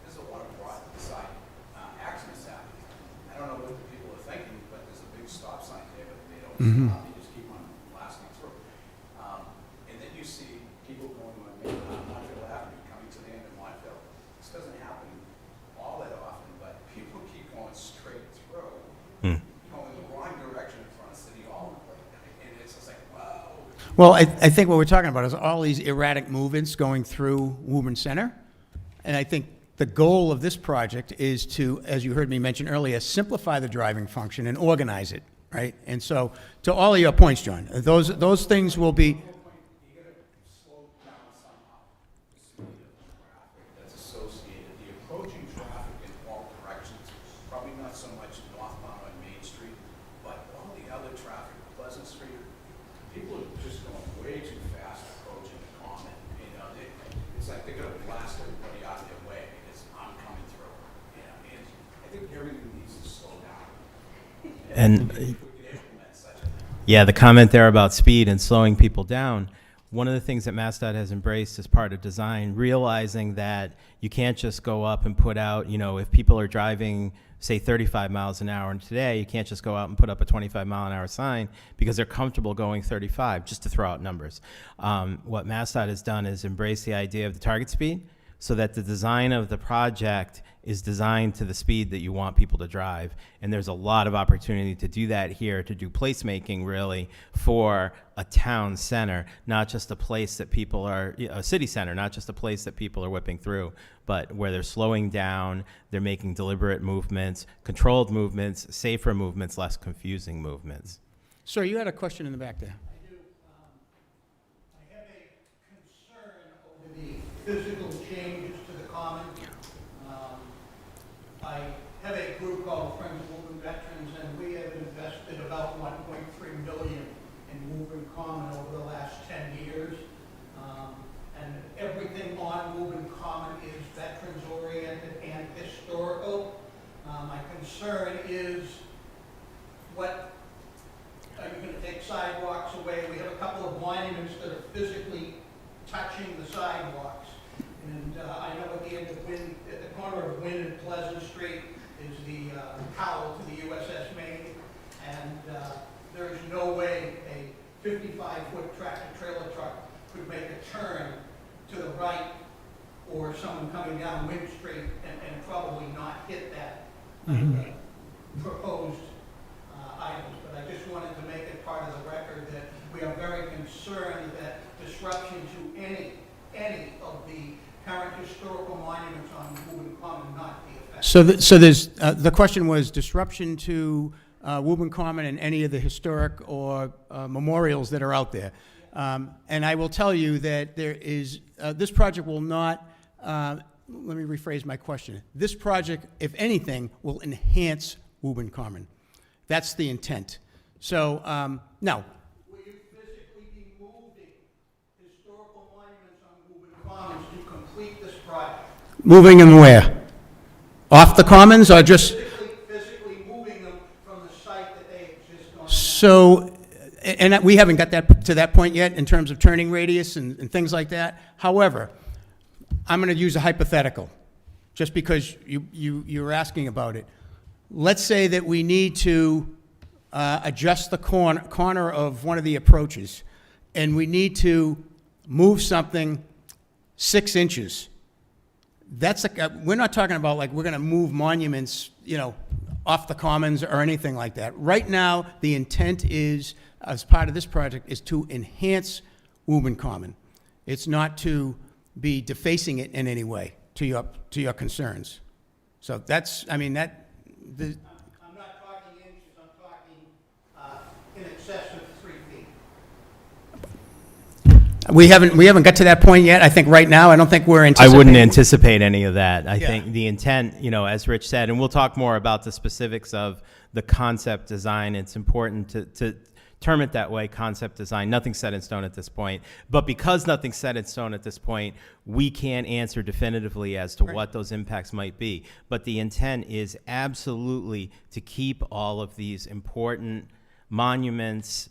Speaker 5: there's a lot of broadside accidents happening. I don't know what the people are thinking, but there's a big stop sign there, but they don't stop. They just keep on blasting through. And then you see people going on Montville Avenue, coming to the end of Montville. This doesn't happen all that often, but people keep going straight through, going the wrong direction in front of City Hall. And it's just like, wow.
Speaker 2: Well, I think what we're talking about is all these erratic movements going through Woburn Center. And I think the goal of this project is to, as you heard me mention earlier, simplify the driving function and organize it, right? And so, to all of your points, John, those things will be,
Speaker 5: You gotta slow down somehow the speed of the traffic that's associated, the approaching traffic in all directions, probably not so much northbound on Main Street, but all the other traffic, Pleasant Street, people are just going way too fast approaching the common. It's like they're gonna blast everybody out of their way because I'm coming through. And I think everything needs to slow down.
Speaker 3: And
Speaker 5: If we could implement such a thing.
Speaker 3: yeah, the comment there about speed and slowing people down, one of the things that MassDOT has embraced as part of design, realizing that you can't just go up and put out, if people are driving, say 35 miles an hour, and today you can't just go out and put up a 25-mile-an-hour sign because they're comfortable going 35, just to throw out numbers. What MassDOT has done is embrace the idea of the target speed, so that the design of the project is designed to the speed that you want people to drive. And there's a lot of opportunity to do that here, to do placemaking really for a town center, not just a place that people are, a city center, not just a place that people are whipping through, but where they're slowing down, they're making deliberate movements, controlled movements, safer movements, less confusing movements.
Speaker 2: sir, you had a question in the back there.
Speaker 9: I do. I have a concern over the physical changes to the common. I have a group called Friends of Woburn Veterans, and we have invested about $1.3 million in Woburn Common over the last 10 years. And everything on Woburn Common is veterans-oriented and historical. My concern is what are you going to take sidewalks away? We have a couple of monuments that are physically touching the sidewalks. And I know at the end of Wynn, at the corner of Wynn and Pleasant Street is the cowl to the USS Maine. And there is no way a 55-foot tractor-trailer truck could make a turn to the right or someone coming down Wynn Street and probably not hit that proposed items. But I just wanted to make it part of the record that we are very concerned that disruption to any of the current historical monuments on Woburn Common not be affected.
Speaker 2: So there's, the question was disruption to Woburn Common and any of the historic or memorials that are out there. And I will tell you that there is, this project will not, let me rephrase my question. This project, if anything, will enhance Woburn Common. That's the intent. So, no.
Speaker 9: Will you physically be moving historical monuments on Woburn Commons to complete this project?
Speaker 2: Moving them where? Off the commons or just?
Speaker 9: Physically moving them from the site that they exist on now?
Speaker 2: So, and we haven't got that to that point yet in terms of turning radius and things like that. However, I'm going to use a hypothetical, just because you're asking about it. let's say that we need to adjust the corner of one of the approaches, and we need to move something 6 inches. That's we're not talking about like we're going to move monuments, you know, off the commons or anything like that. Right now, the intent is, as part of this project, is to enhance Woburn Common. It's not to be defacing it in any way to your concerns. So that's, I mean, that, the,
Speaker 9: I'm not talking inches, I'm talking in excess of 3 feet.
Speaker 2: we haven't got to that point yet. I think right now, I don't think we're
Speaker 3: I
Speaker 2: anticipating.
Speaker 3: wouldn't anticipate any of that. I
Speaker 2: Yeah.
Speaker 3: think the intent, you know, as Rich said, and we'll talk more about the specifics of the concept design. It's important to term it that way, concept design. Nothing's set in stone at this point. But because nothing's set in stone at this point, we can't answer definitively as to what those impacts might be. But the intent is absolutely to keep all of these important monuments,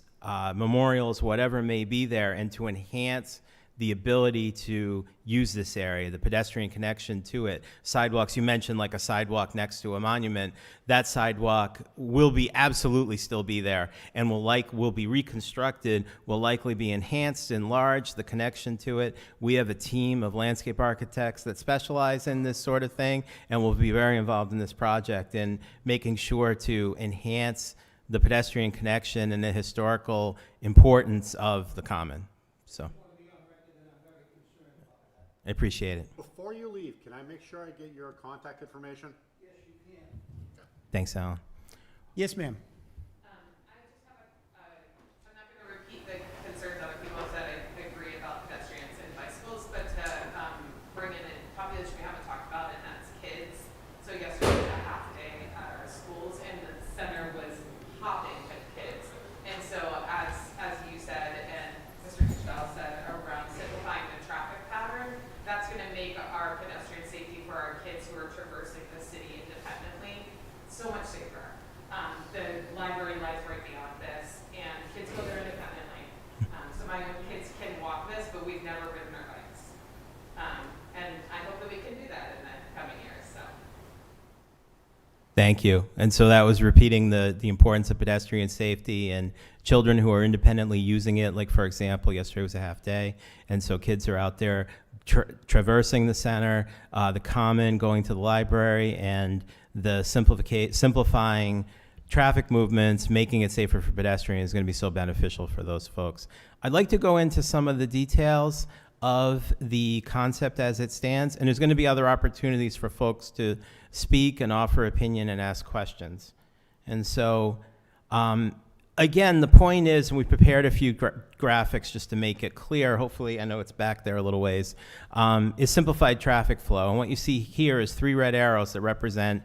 Speaker 3: memorials, whatever may be there, and to enhance the ability to use this area, the pedestrian connection to it. Sidewalks, you mentioned like a sidewalk next to a monument. That sidewalk will be absolutely still be there and will be reconstructed, will likely be enhanced, enlarged, the connection to it. We have a team of landscape architects that specialize in this sort of thing and will be very involved in this project in making sure to enhance the pedestrian connection and the historical importance of the common. So I appreciate it.
Speaker 4: Before you leave, can I make sure I get your contact information?
Speaker 3: Thanks, Alan.
Speaker 2: Yes, ma'am.
Speaker 7: I just have I'm not going to repeat the concerns other people have said. I agree about pedestrians and bicycles, but to bring in a population we haven't talked about, and that's kids. So yesterday was a half day at our schools, and the center was hopping with kids. And so as you said, and Mr. Castell said, around simplifying the traffic pattern, that's going to make our pedestrian safety for our kids who are traversing the city independently so much safer. The library lies right beyond this, and kids go there independently. So my own kids can walk this, but we've never ridden our bikes. And I hope that we can do that in the coming years, so.
Speaker 3: Thank you. And so that was repeating the importance of pedestrian safety and children who are independently using it. Like, for example, yesterday was a half day, and so kids are out there traversing the center, the common, going to the library, and the simplifying traffic movements, making it safer for pedestrians is going to be so beneficial for those folks. I'd like to go into some of the details of the concept as it stands, and there's going to be other opportunities for folks to speak and offer opinion and ask questions. And so, again, the point is, and we prepared a few graphics just to make it clear, hopefully, I know it's back there a little ways, is simplified traffic flow. And what you see here is 3 red arrows that represent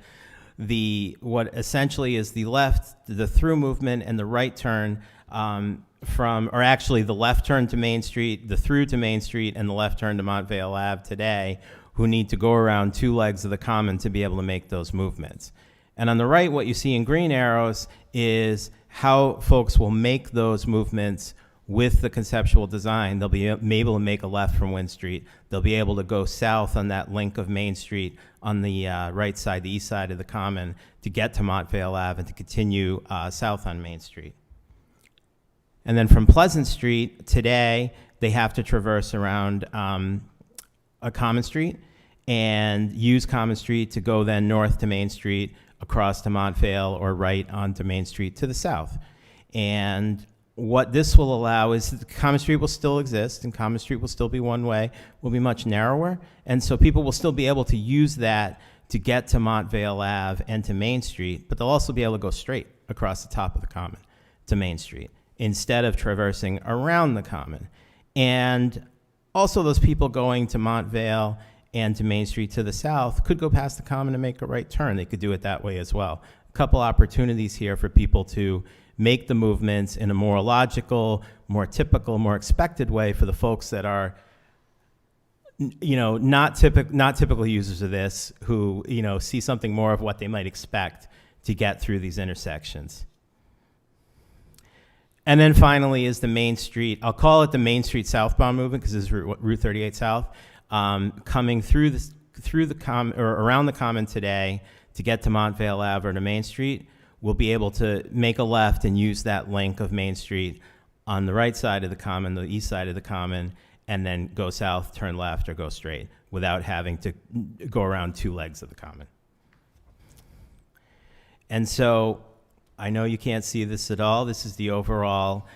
Speaker 3: what essentially is the through movement, and the right turn or actually the left turn to Main Street, the through to Main Street, and the left turn to Montvale Ave today, who need to go around 2 legs of the common to be able to make those movements. And on the right, what you see in green arrows is how folks will make those movements with the conceptual design. They'll be able to make a left from Wynn Street. They'll be able to go south on that link of Main Street on the right side, the east side of the common, to get to Montvale Ave and to continue south on Main Street. And then from Pleasant Street, today, they have to traverse around a common street and use Common Street to go then north to Main Street, across to Montvale, or right onto Main Street to the south. And what this will allow is that Common Street will still exist, and Common Street will still be one way, will be much narrower, and so people will still be able to use that to get to Montvale Ave and to Main Street, but they'll also be able to go straight across the top of the common to Main Street instead of traversing around the common. And also those people going to Montvale and to Main Street to the south could go past the common and make a right turn. They could do it that way as well. A couple opportunities here for people to make the movements in a more logical, more typical, more expected way for the folks that are, not typical users of this, who, see something more of what they might expect to get through these intersections. And then finally is the Main Street. I'll call it the Main Street southbound movement because it's Route 38 South, coming through the common or around the common today to get to Montvale Ave or to Main Street will be able to make a left and use that link of Main Street on the right side of the common, the east side of the common, and then go south, turn left, or go straight without having to go around two legs of the common. And so I know you can't see this at all. This is the overall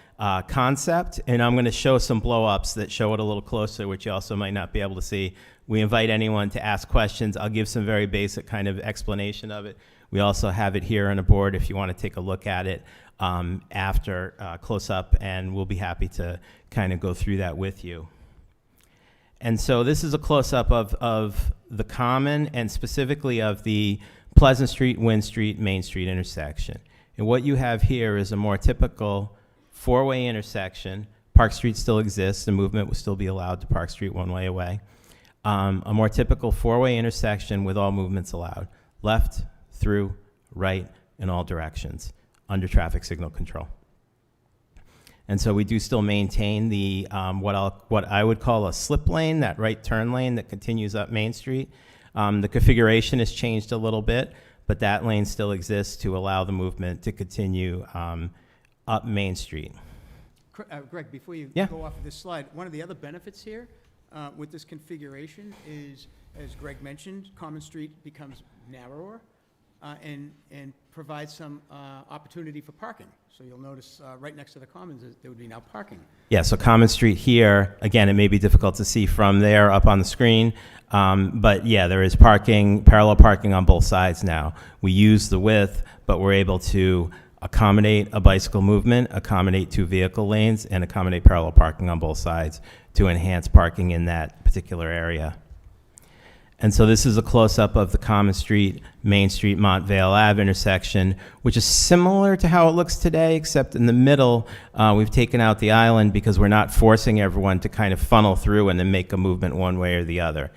Speaker 3: concept, and I'm going to show some blow-ups that show it a little closer, which you also might not be able to see. We invite anyone to ask questions. I'll give some very basic kind of explanation of it. We also have it here on a board if you want to take a look at it after close-up, and we'll be happy to kind of go through that with you. And so this is a close-up of the common, and specifically of the Pleasant Street, Wynn Street, Main Street intersection. And what you have here is a more typical four-way intersection. Park Street still exists. The movement will still be allowed to Park Street one way away. A more typical four-way intersection with all movements allowed. Left, through, right, in all directions, under traffic signal control. And so we do still maintain the what I would call a slip lane, that right turn lane that continues up Main Street. The configuration has changed a little bit, but that lane still exists to allow the movement to continue up Main Street.
Speaker 2: Greg, before you
Speaker 3: Yeah.
Speaker 2: go off of this slide, one of the other benefits here with this configuration is, as Greg mentioned, Common Street becomes narrower and provides some opportunity for parking. So you'll notice right next to the Commons, there would be now parking.
Speaker 3: Yeah, so Common Street here, again, it may be difficult to see from there up on the screen, but yeah, there is parking, parallel parking on both sides now. We use the width, but we're able to accommodate a bicycle movement, accommodate two vehicle lanes, and accommodate parallel parking on both sides to enhance parking in that particular area. And so this is a close-up of the Common Street, Main Street, Montvale Ave intersection, which is similar to how it looks today, except in the middle, we've taken out the island because we're not forcing everyone to kind of funnel through and then make a movement one way or the other.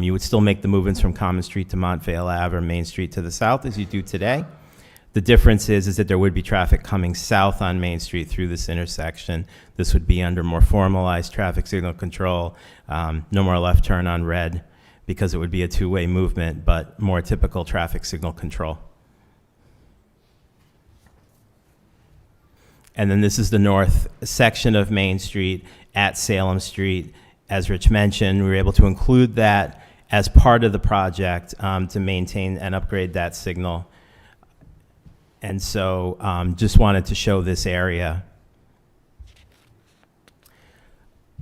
Speaker 3: You would still make the movements from Common Street to Montvale Ave or Main Street to the south as you do today. The difference is that there would be traffic coming south on Main Street through this intersection. This would be under more formalized traffic signal control, no more left turn on red, because it would be a two-way movement, but more typical traffic signal control. And then this is the north section of Main Street at Salem Street. As Rich mentioned, we were able to include that as part of the project to maintain and upgrade that signal. And so just wanted to show this area.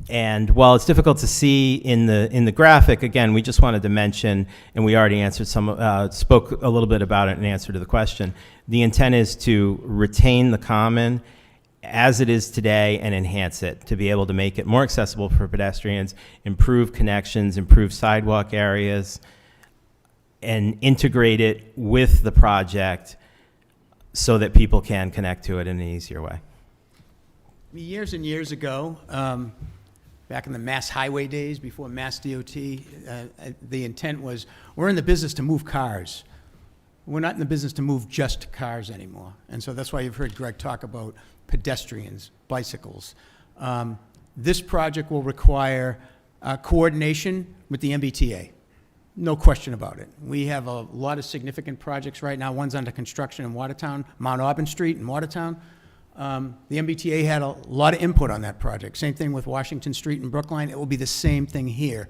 Speaker 3: And while it's difficult to see in the graphic, again, we just wanted to mention, and we already answered spoke a little bit about it in answer to the question. The intent is to retain the common as it is today and enhance it to be able to make it more accessible for pedestrians, improve connections, improve sidewalk areas, and integrate it with the project so that people can connect to it in an easier way.
Speaker 2: Years and years ago, back in the Mass Highway days, before Mass DOT, the intent was, we're in the business to move cars. We're not in the business to move just cars anymore. And so that's why you've heard Greg talk about pedestrians, bicycles. This project will require coordination with the MBTA. No question about it. We have a lot of significant projects right now. One's under construction in Watertown, Mount Auburn Street in Watertown. The MBTA had a lot of input on that project. Same thing with Washington Street in Brookline. It will be the same thing here.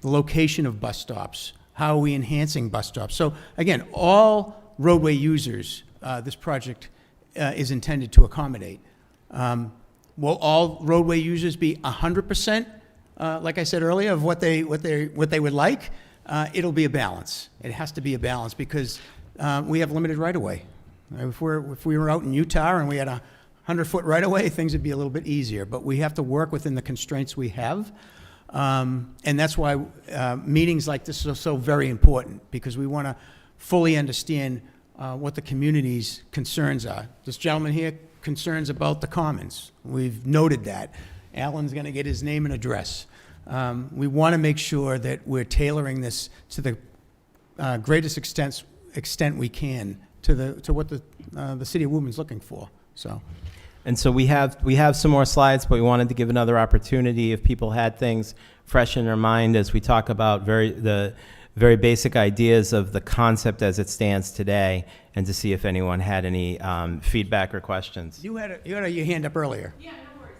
Speaker 2: The location of bus stops. How are we enhancing bus stops? So again, all roadway users, this project is intended to accommodate. Will all roadway users be 100%, like I said earlier, of what they would like? It'll be a balance. It has to be a balance because we have limited right-of-way. If we were out in Utah and we had a 100-foot right-of-way, things would be a little bit easier. But we have to work within the constraints we have. And that's why meetings like this are so very important, because we want to fully understand what the community's concerns are. This gentleman here concerns about the commons. We've noted that. Alan's going to get his name and address. We want to make sure that we're tailoring this to the greatest extent we can to what the city of Woburn's looking for. So.
Speaker 3: And so we have some more slides, but we wanted to give another opportunity if people had things fresh in their mind as we talk about very basic ideas of the concept as it stands today, and to see if anyone had any feedback or questions.
Speaker 2: You had your hand up earlier.
Speaker 10: Yeah, no worries.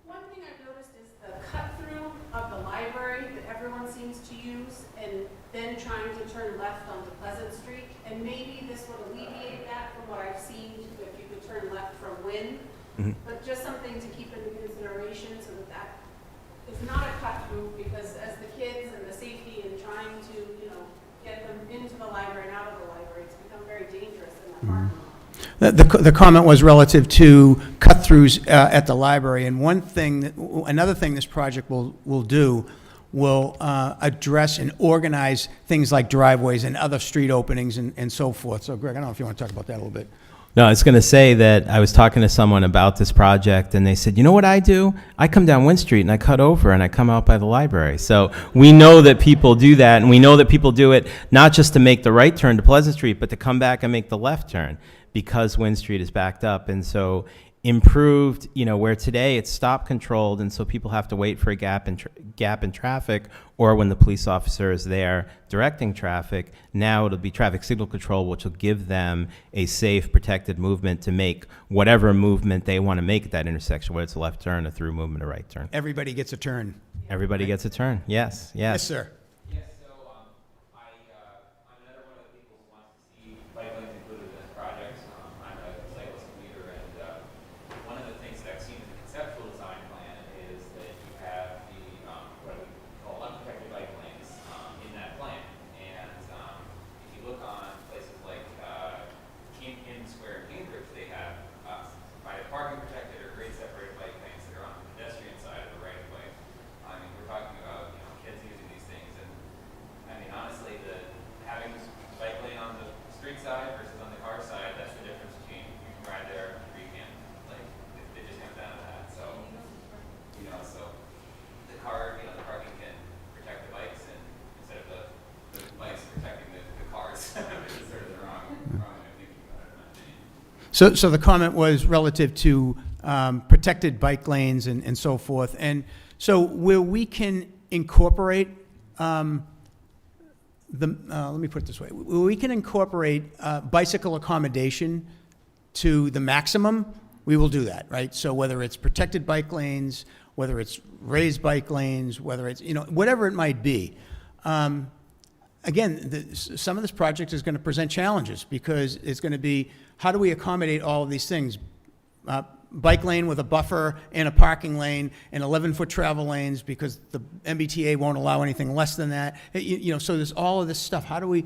Speaker 10: One thing I've noticed is the cut-through of the library that everyone seems to use, and then trying to turn left onto Pleasant Street. And maybe this would alleviate that from what I've seen, if you could turn left from Wynn. But just something to keep into consideration so that that is not a cut-through, because as the kids and the safety and trying to, get them into the library and out of the library, it's become very dangerous in that parking lot.
Speaker 2: The comment was relative to cut-throughs at the library, and another thing this project will do will address and organize things like driveways and other street openings and so forth. So Greg, I don't know if you want to talk about that a little bit.
Speaker 3: No, I was going to say that I was talking to someone about this project, and they said, you know what I do? I come down Wynn Street and I cut over and I come out by the library. So we know that people do that, and we know that people do it not just to make the right turn to Pleasant Street, but to come back and make the left turn because Wynn Street is backed up. And so improved, where today it's stop controlled, and so people have to wait for a gap in traffic, or when the police officer is there directing traffic, now it'll be traffic signal control, which will give them a safe, protected movement to make whatever movement they want to make at that intersection, whether it's a left turn, a through movement, a right turn.
Speaker 2: Everybody gets a turn.
Speaker 3: Everybody gets a turn. Yes,
Speaker 2: Yes,
Speaker 3: yes.
Speaker 2: sir.
Speaker 5: Yes, so, I'm another one of the people who wants to see bike lanes included in this project. I'm a cyclist leader, and one of the things that I've seen in the conceptual design plan is that you have the, what we call unprotected bike lanes, in that plan. And, if you look on places like, King Square in Cambridge, they have, either parking protected or grade separated bike lanes that are on the pedestrian side of the right of way. I mean, we're talking about, kids using these things, and I mean, honestly, having this bike lane on the street side versus on the car side, that's the difference between you can ride there or you can't. Like, it just comes down to that. So, so the parking can protect the bikes, and instead of the bikes protecting the cars, which is sort of the wrong way of thinking about it, in my opinion.
Speaker 2: So the comment was relative to protected bike lanes and so forth. And so where we can incorporate let me put it this way, where we can incorporate bicycle accommodation to the maximum, we will do that, right? So whether it's protected bike lanes, whether it's raised bike lanes, whether it's, whatever it might be. Again, some of this project is going to present challenges, because it's going to be, how do we accommodate all of these things? Bike lane with a buffer and a parking lane and 11-foot travel lanes, because the MBTA won't allow anything less than that. So there's all of this stuff. How do we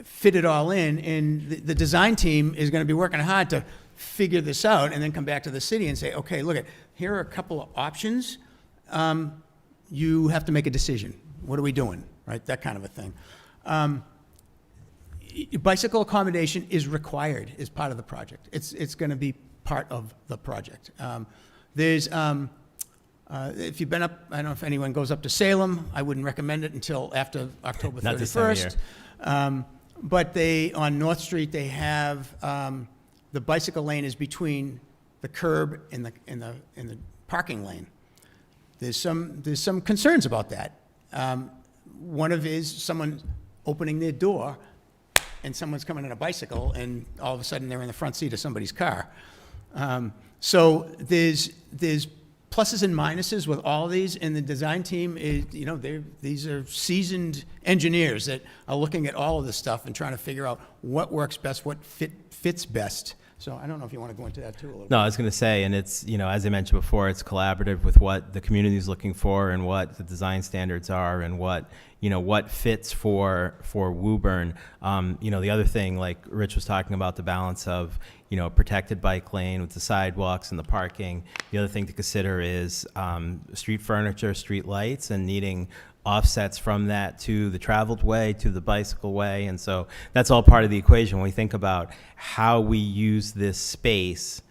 Speaker 2: fit it all in? And the design team is going to be working hard to figure this out, and then come back to the city and say, okay, look, here are a couple of options. You have to make a decision. What are we doing, right? That kind of a thing. Bicycle accommodation is required as part of the project. It's going to be part of the project. If you've been up, I don't know if anyone goes up to Salem, I wouldn't recommend it until after October 31st.
Speaker 3: Not this time of year.
Speaker 2: But on North Street, they have, the bicycle lane is between the curb and the parking lane. There's some concerns about that. One of is someone opening their door and someone's coming on a bicycle, and all of a sudden they're in the front seat of somebody's car. So there's pluses and minuses with all of these, and the design team is, these are seasoned engineers that are looking at all of this stuff and trying to figure out what works best, what fits best. So I don't know if you want to go into that too a little bit.
Speaker 3: No, I was going to say, and it's, as I mentioned before, it's collaborative with what the community is looking for and what the design standards are and what fits for Woburn. The other thing, like Rich was talking about, the balance of, protected bike lane with the sidewalks and the parking. The other thing to consider is street furniture, street lights, and needing offsets from that to the traveled way, to the bicycle way. And so that's all part of the equation when we think about how we use this space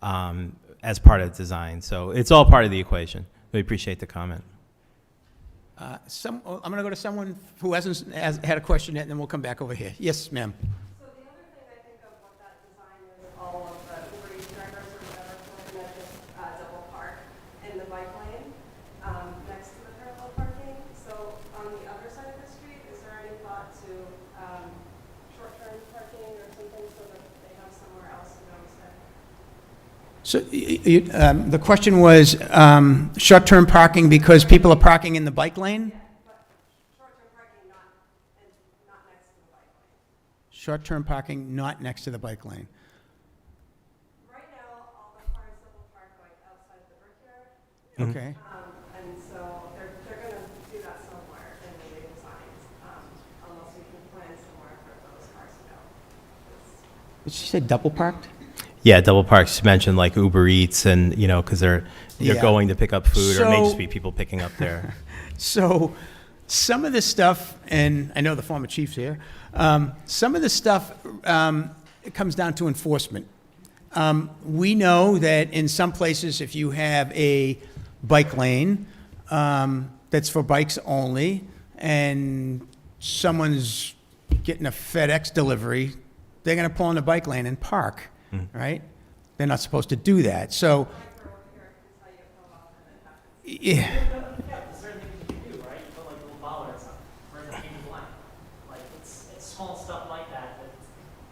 Speaker 3: as part of the design. So it's all part of the equation. We appreciate the comment.
Speaker 2: I'm going to go to someone who hasn't had a question yet, and then we'll come back over here. Yes, ma'am.
Speaker 10: So the other thing I think of what that design is, all of the Uber Eats drivers or whatever, looking at this double park in the bike lane next to the parallel parking. So on the other side of the street, is there any thought to
Speaker 2: So the question was short-term parking because people are parking in the bike lane?
Speaker 10: Short-term parking not next to the bike lane.
Speaker 2: Short-term parking not next to the bike lane.
Speaker 10: Right now, all the cars double park like outside the brickyard.
Speaker 2: Okay.
Speaker 10: And so they're gonna do that somewhere in the new designs, unless we can plan somewhere for those cars to go.
Speaker 2: Did she say double parked?
Speaker 3: Yeah, double parks, you mentioned like Uber Eats and, you know, because they're
Speaker 2: Yeah.
Speaker 3: going to pick up food, or it may
Speaker 2: So-
Speaker 3: just be people picking up their.
Speaker 2: So some of this stuff, and I know the former chief's here, some of this stuff, it comes down to enforcement. We know that in some places, if you have a bike lane that's for bikes only, and someone's getting a FedEx delivery, they're going to pull in the bike lane and park, right? They're not supposed to do that. So, yeah.
Speaker 8: Yeah, there's certain things you can do, right? You put like little bollards up, or the painted line. Like, it's small stuff like that that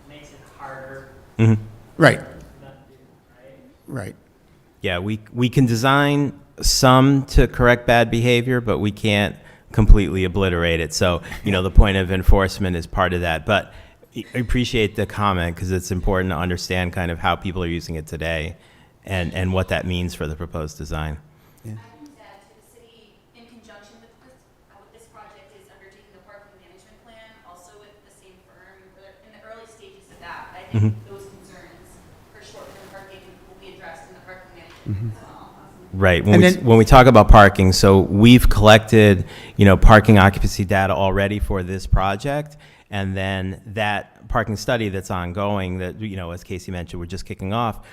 Speaker 8: makes it harder
Speaker 2: Right,
Speaker 8: not to do, right?
Speaker 2: right.
Speaker 3: Yeah, we can design some to correct bad behavior, but we can't completely obliterate it. So, you know, the point of enforcement is part of that. But I appreciate the comment because it's important to understand kind of how people are using it today and what that means for the proposed design.
Speaker 10: I can add to the city, in conjunction with this project, is undertaking the parking management plan, also with the same firm. We're in the early stages of that. I think those concerns for short-term parking will be addressed in the parking management as well.
Speaker 3: Right.
Speaker 2: And
Speaker 3: When we talk about parking, so we've collected, you know, parking occupancy data already for this project. And then that parking study that's ongoing that, you know, as Casey mentioned, we're just kicking off,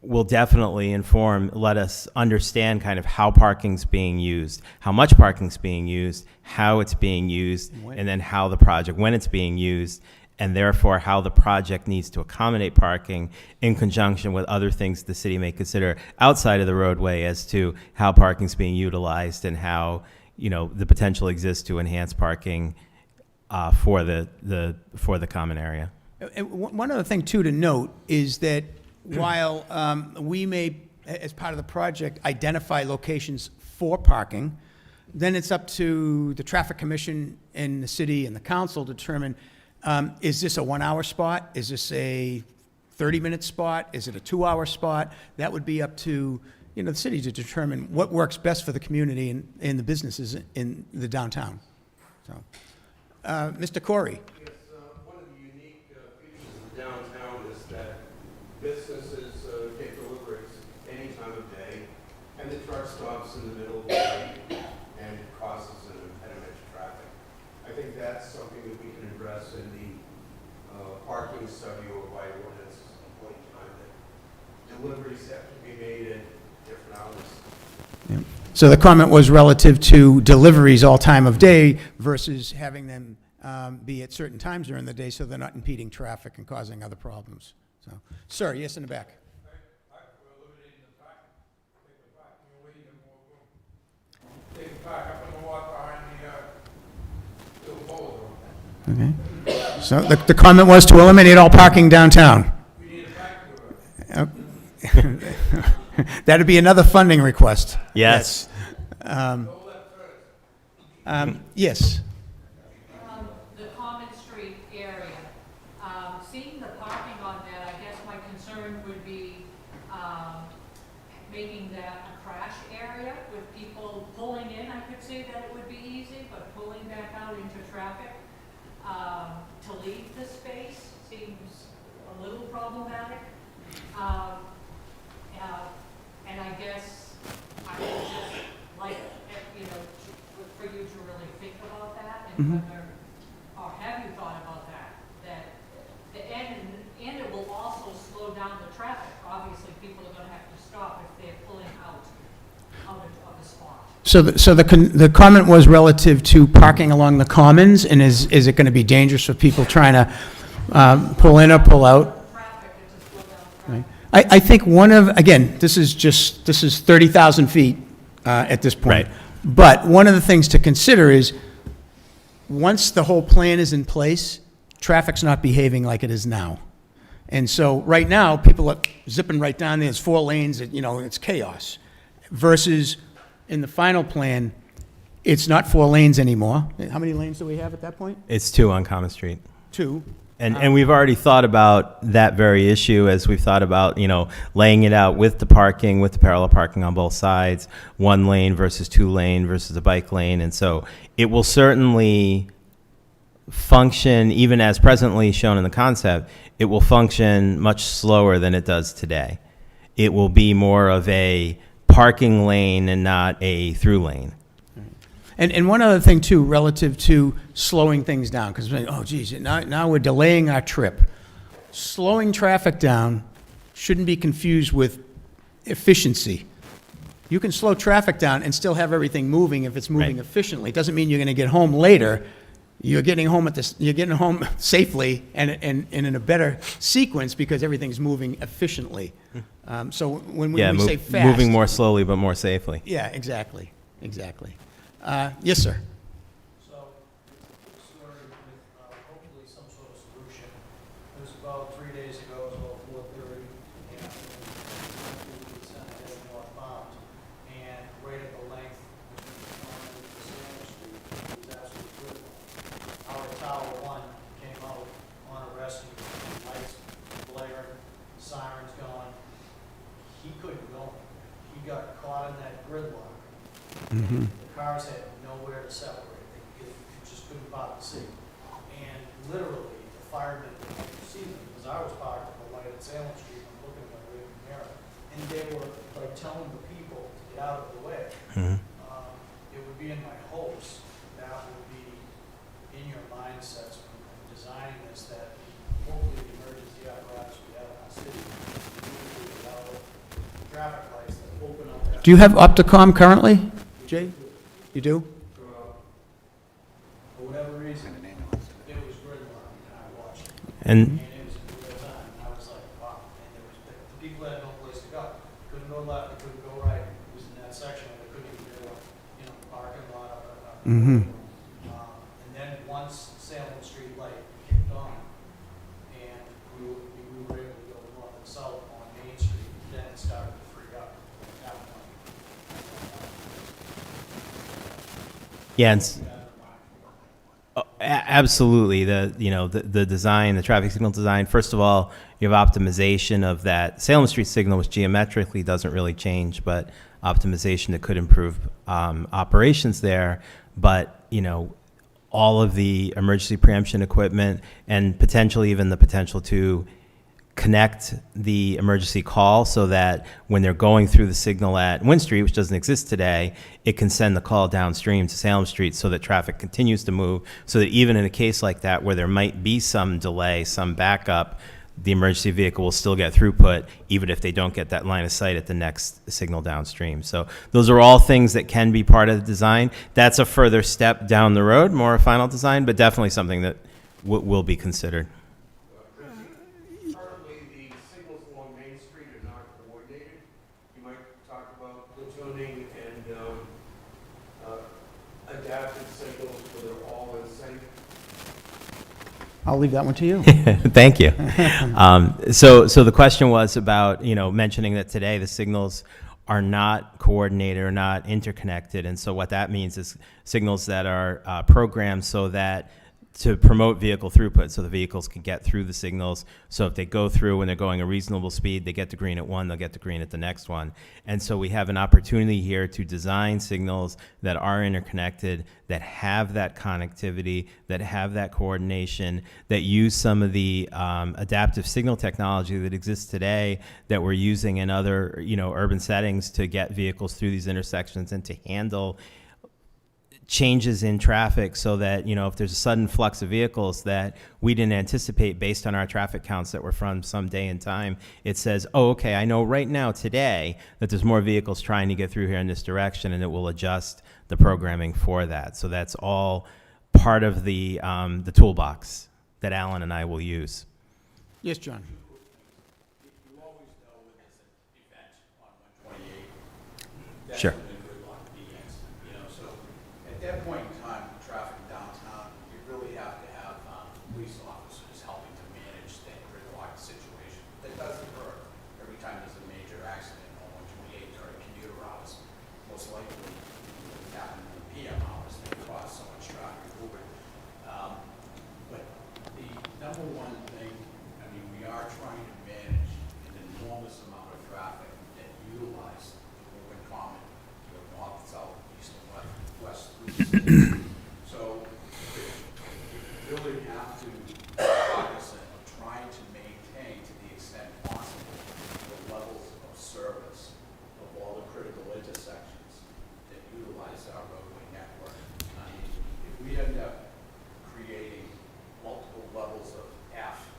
Speaker 3: will definitely let us understand kind of how parking's being used, how much parking's being used, how it's being used, and then how the project, when it's being used, and therefore how the project needs to accommodate parking in conjunction with other things the city may consider outside of the roadway as to how parking's being utilized and how, you know, the potential exists to enhance parking for the common area.
Speaker 2: And one other thing, too, to note is that while we may, as part of the project, identify locations for parking, then it's up to the Traffic Commission and the city and the council to determine, is this a 1 hour spot? Is this a 30-minute spot? Is it a 2 hour spot? That would be up to, you know, the city to determine what works best for the community and the businesses in the downtown. So, Mr. Corey.
Speaker 5: Yes, one of the unique features of the downtown is that businesses get deliveries any time of day, and the truck stops in the middle of the night, and it causes an impediment to traffic. I think that's something that we can address in the parking study or by ordinance at some point in time, that deliveries have to be made at different hours.
Speaker 2: So the comment was relative to deliveries all time of day versus having them be at certain times during the day so they're not impeding traffic and causing other problems. So, sir, yes, in the back.
Speaker 9: They can park up on the walk behind the little pole.
Speaker 2: Okay. So the comment was to eliminate all parking downtown.
Speaker 9: We need a back door.
Speaker 2: That'd be another funding request.
Speaker 3: Yes.
Speaker 2: Yes.
Speaker 7: The Common Street area, seeing the parking on that, I guess my concern would be, making that a crash area with people pulling in. I could see that it would be easy, but pulling back out into traffic, to leave the space seems a little problematic. And I guess I would just like, you know, for you to really think about that and whether, or have you thought about that and it will also slow down the traffic. Obviously, people are gonna have to stop if they're pulling out of the spot.
Speaker 2: So the comment was relative to parking along the commons, and is it going to be dangerous for people trying to pull in or pull out?
Speaker 7: Traffic, it just slow down the traffic.
Speaker 2: I think one of, again, this is 30,000 feet at this point.
Speaker 3: Right.
Speaker 2: But one of the things to consider is, once the whole plan is in place, traffic's not behaving like it is now. And so right now, people are zipping right down there, there's 4 lanes, it's chaos. Versus in the final plan, it's not 4 lanes anymore. How many lanes do we have at that point?
Speaker 3: It's 2 on Common Street.
Speaker 2: 2.
Speaker 3: And we've already thought about that very issue as we've thought about, laying it out with the parking, with the parallel parking on both sides, 1 lane versus 2 lane versus a bike lane. And so it will certainly function, even as presently shown in the concept, it will function much slower than it does today. It will be more of a parking lane and not a through lane.
Speaker 2: And one other thing, too, relative to slowing things down, because, oh, geez, now we're delaying our trip. Slowing traffic down shouldn't be confused with efficiency. You can slow traffic down and still have everything moving if it's moving
Speaker 3: Right.
Speaker 2: efficiently. It doesn't mean you're going to get home later. You're getting home safely and in a better sequence because everything's moving efficiently. So when we say fast.
Speaker 3: Moving more slowly but more safely.
Speaker 2: Yeah, exactly. Yes, sir.
Speaker 9: So, it started with hopefully some sort of solution. It was about 3 days ago, it was about 4:30 in the afternoon, we sent it northbound, and right at the length on Salem Street, it was absolutely critical. Our Tower 1 came out on a rescue, lights blaring, sirens going. He couldn't go. He got caught in that gridlock. The cars had nowhere to separate. They just couldn't bother to see. And literally, the firemen didn't see them because I was parked at the light at Salem Street and looking at my rearview mirror. And they were like telling the people to get out of the way. It would be in my hopes that would be in your mindsets when designing this, that hopefully the emergency apparatus we have in our city will allow traffic lights that open up that.
Speaker 2: Do you have Opticom currently, Jay? You do?
Speaker 9: For whatever reason, it was gridlock, and I watched it.
Speaker 3: And
Speaker 9: And it was in real time, and I was like, wow. And there was, the people had no place to go. Couldn't go left, they couldn't go right. It was in that section where they couldn't even get a, parking lot. And then once Salem Street light kicked on, and we were able to go north and south on Main Street, then it started to free up at that point.
Speaker 3: yeah, absolutely. The design, the traffic signal design. First of all, you have optimization of that Salem Street signal, which geometrically doesn't really change, but optimization that could improve operations there. But all of the emergency preemption equipment and potentially even the potential to connect the emergency call so that when they're going through the signal at Wynn Street, which doesn't exist today, it can send the call downstream to Salem Street so that traffic continues to move, so that even in a case like that where there might be some delay, some backup, the emergency vehicle will still get throughput even if they don't get that line of sight at the next signal downstream. So those are all things that can be part of the design. That's a further step down the road, more a final design, but definitely something that will be considered.
Speaker 5: Currently, the signals along Main Street are not coordinated. You might talk about platooning and adaptive signals where they're all in sync.
Speaker 2: I'll leave that one to you.
Speaker 3: Thank you. So the question was about, mentioning that today the signals are not coordinated or not interconnected. And so what that means is signals that are programmed so that to promote vehicle throughput, so the vehicles can get through the signals. So if they go through when they're going a reasonable speed, they get to green at one, they'll get to green at the next one. And so we have an opportunity here to design signals that are interconnected, that have that connectivity, that have that coordination, that use some of the adaptive signal technology that exists today that we're using in other, urban settings to get vehicles through these intersections and to handle changes in traffic so that, if there's a sudden flux of vehicles that we didn't anticipate based on our traffic counts that were from some day in time, it says, oh, okay, I know right now today that there's more vehicles trying to get through here in this direction, and it will adjust the programming for that. So that's all part of the toolbox that Alan and I will use.
Speaker 2: Yes, John?
Speaker 5: You always know when there's an event on 128. That's
Speaker 3: Sure.
Speaker 5: when the gridlock begins. So at that point in time, traffic downtown, you really have to have police officers helping to manage that gridlock situation. So you really have to be cognizant of trying to maintain, to the extent possible, the levels of service of all the critical intersections that utilize our roadway network. I mean, if we end up creating multiple levels of F,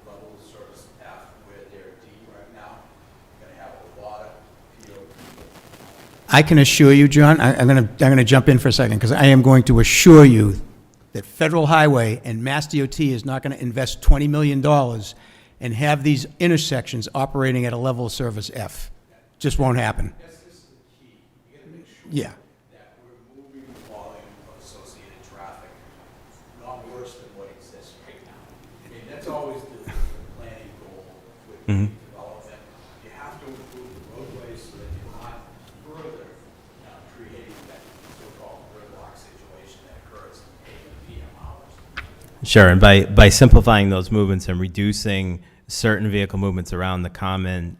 Speaker 5: level of service F, where they're D right now, you're gonna have a lot of PO people.
Speaker 2: I can assure you, John, I'm gonna jump in for a second, because I am going to assure you that Federal Highway and Mass DOT is not gonna invest $20 million and have these intersections operating at a level of service F. Just won't happen.
Speaker 5: That's just the key. You gotta make sure
Speaker 2: Yeah.
Speaker 5: that we're moving the volume of associated traffic, not worse than what exists right now. I mean, that's always the planning goal with development. You have to improve the roadways so that you're not further creating that so-called gridlock situation that occurs in AM and PM hours.
Speaker 3: Sure, and by simplifying those movements and reducing certain vehicle movements around the common,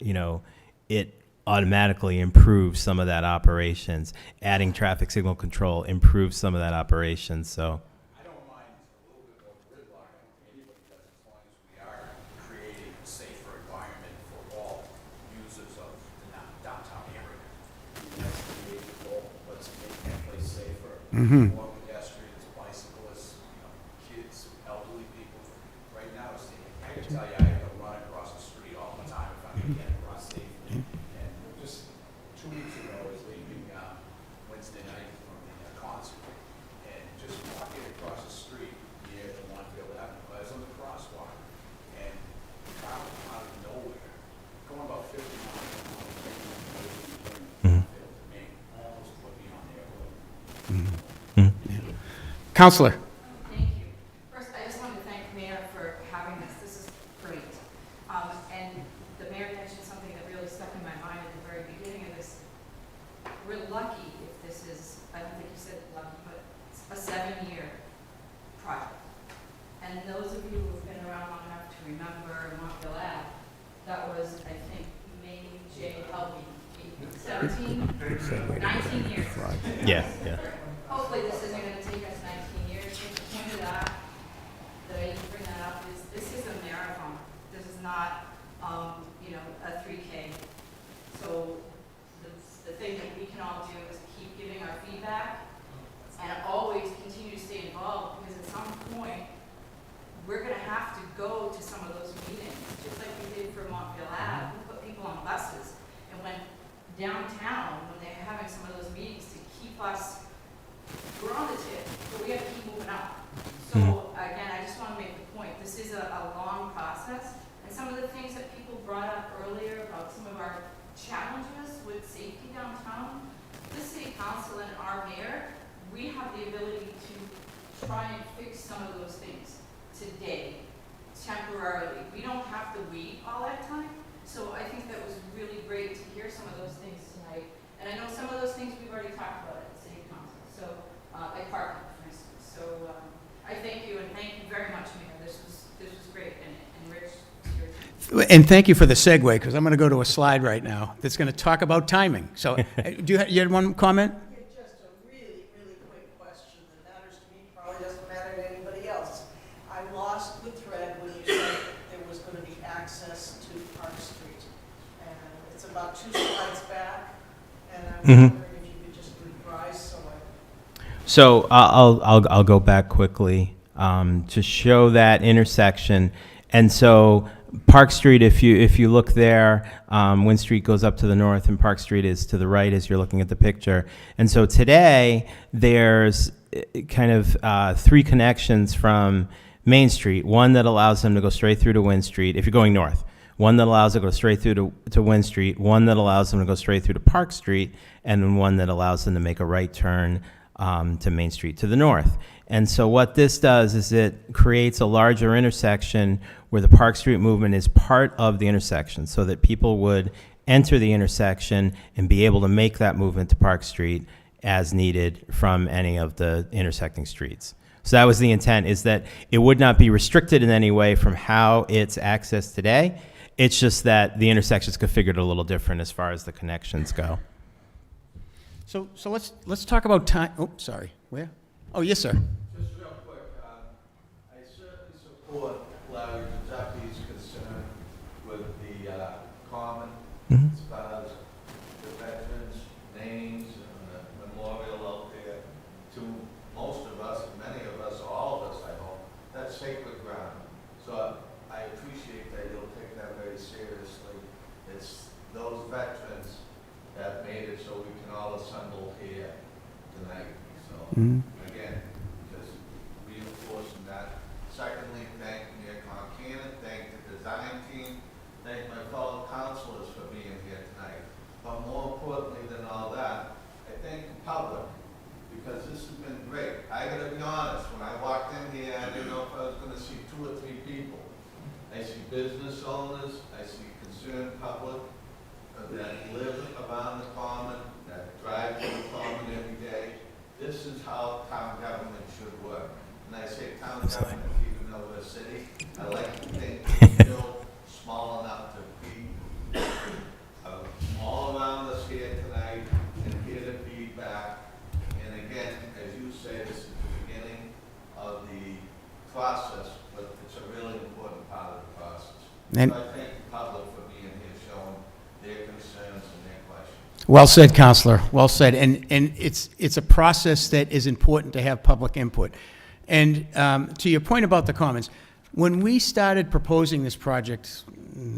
Speaker 3: it automatically improves some of that operations. Adding traffic signal control improves some of that operations, so.
Speaker 5: I don't mind a little bit more gridlock, I don't think anybody does, as long as we are creating a safer environment for all users of the downtown area. Let's create the goal, let's make that place safer, more pedestrians, bicyclists, kids, elderly people. Right now, I can tell you, I have to run across the street all the time if I'm gonna get across safely. And just 2 weeks ago, I was leaving Wednesday night from the concert, and just walking across the street near the Montville Avenue, I was on the crosswalk, and the car was out of nowhere, going about 50 miles an hour, making me almost put me on their road.
Speaker 2: Counselor?
Speaker 11: Thank you. First, I just wanted to thank the mayor for having this. This is great. And the mayor mentioned something that really stuck in my mind at the very beginning of this. We're lucky if this is, I don't think you said lucky, but it's a 7-year project. And those of you who've been around long enough to remember Montville Ave, that was, I think, May J. Helby, 19 years.
Speaker 3: Yeah.
Speaker 11: Hopefully this isn't going to take us 19 years. But the point of that I even bring that up is this is a marathon. This is not, a 3K. So the thing that we can all do is keep giving our feedback and always continue to stay involved, because at some point we're going to have to go to some of those meetings, just like we did for Montville Ave. We put people on buses and went downtown when they're having some of those meetings to keep us. We're on the tip, but we have to keep moving up. So again, I just want to make the point, this is a long process, and some of the things that people brought up earlier about some of our challenges with safety downtown, the city council and our mayor, we have the ability to try and fix some of those things today, temporarily. We don't have to wait all that time, so I think that was really great to hear some of those things tonight. And I know some of those things we've already talked about at the city council, so like parking, for instance. So I thank you, and thank you very much, Mayor. This was great, and Rich, your
Speaker 2: And thank you for the segue, because I'm going to go to a slide right now that's going to talk about timing. So you had one comment?
Speaker 6: Yeah, just a really, really quick question that matters to me, probably doesn't matter to anybody else. I lost the thread when you said there was going to be access to Park Street. And it's about 2 slides back, and I'm wondering if you could just reprise so I...
Speaker 3: So I'll go back quickly to show that intersection. And so Park Street, if you look there, Wynn Street goes up to the north and Park Street is to the right as you're looking at the picture. And so today there's kind of 3 connections from Main Street, one that allows them to go straight through to Wynn Street if you're going north, one that allows them to go straight through to Wynn Street, one that allows them to go straight through to Park Street, and then one that allows them to make a right turn to Main Street to the north. And so what this does is it creates a larger intersection where the Park Street movement is part of the intersection, so that people would enter the intersection and be able to make that movement to Park Street as needed from any of the intersecting streets. So that was the intent, is that it would not be restricted in any way from how it's accessed today. It's just that the intersection's configured a little different as far as the connections go.
Speaker 2: So let's talk about time. Oh, sorry. Where? Oh, yes, sir.
Speaker 5: Just real quick, I certainly support Larry Giuseppe's concern with the common as far as the veterans' names and the memorial out there. To most of us, many of us, all of us, I hope, that's sacred ground. So I appreciate that you'll take that very seriously. It's those veterans that made it so we can all assemble here tonight. So, again, just reinforcing that. Secondly, thank Mayor Concanon, thank the design team, thank my fellow councilors for being here tonight. But more importantly than all that, I thank the public, because this has been great. I gotta be honest, when I walked in here, I didn't know if I was gonna see 2 or 3 people. I see business owners, I see concerned public that live around the common, that drive to the common every day. This is how town government should work. And I say town government, even though we're a city, I like to think it's still small enough to be all around us here tonight and hear the feedback. And again, as you say, this is the beginning of the process, but it's a really important part of the process.
Speaker 2: And-
Speaker 5: So I thank the public for being here, showing their concerns and their questions.
Speaker 2: Well said, Counselor, well said. And it's a process that is important to have public input. And to your point about the Commons, when we started proposing this project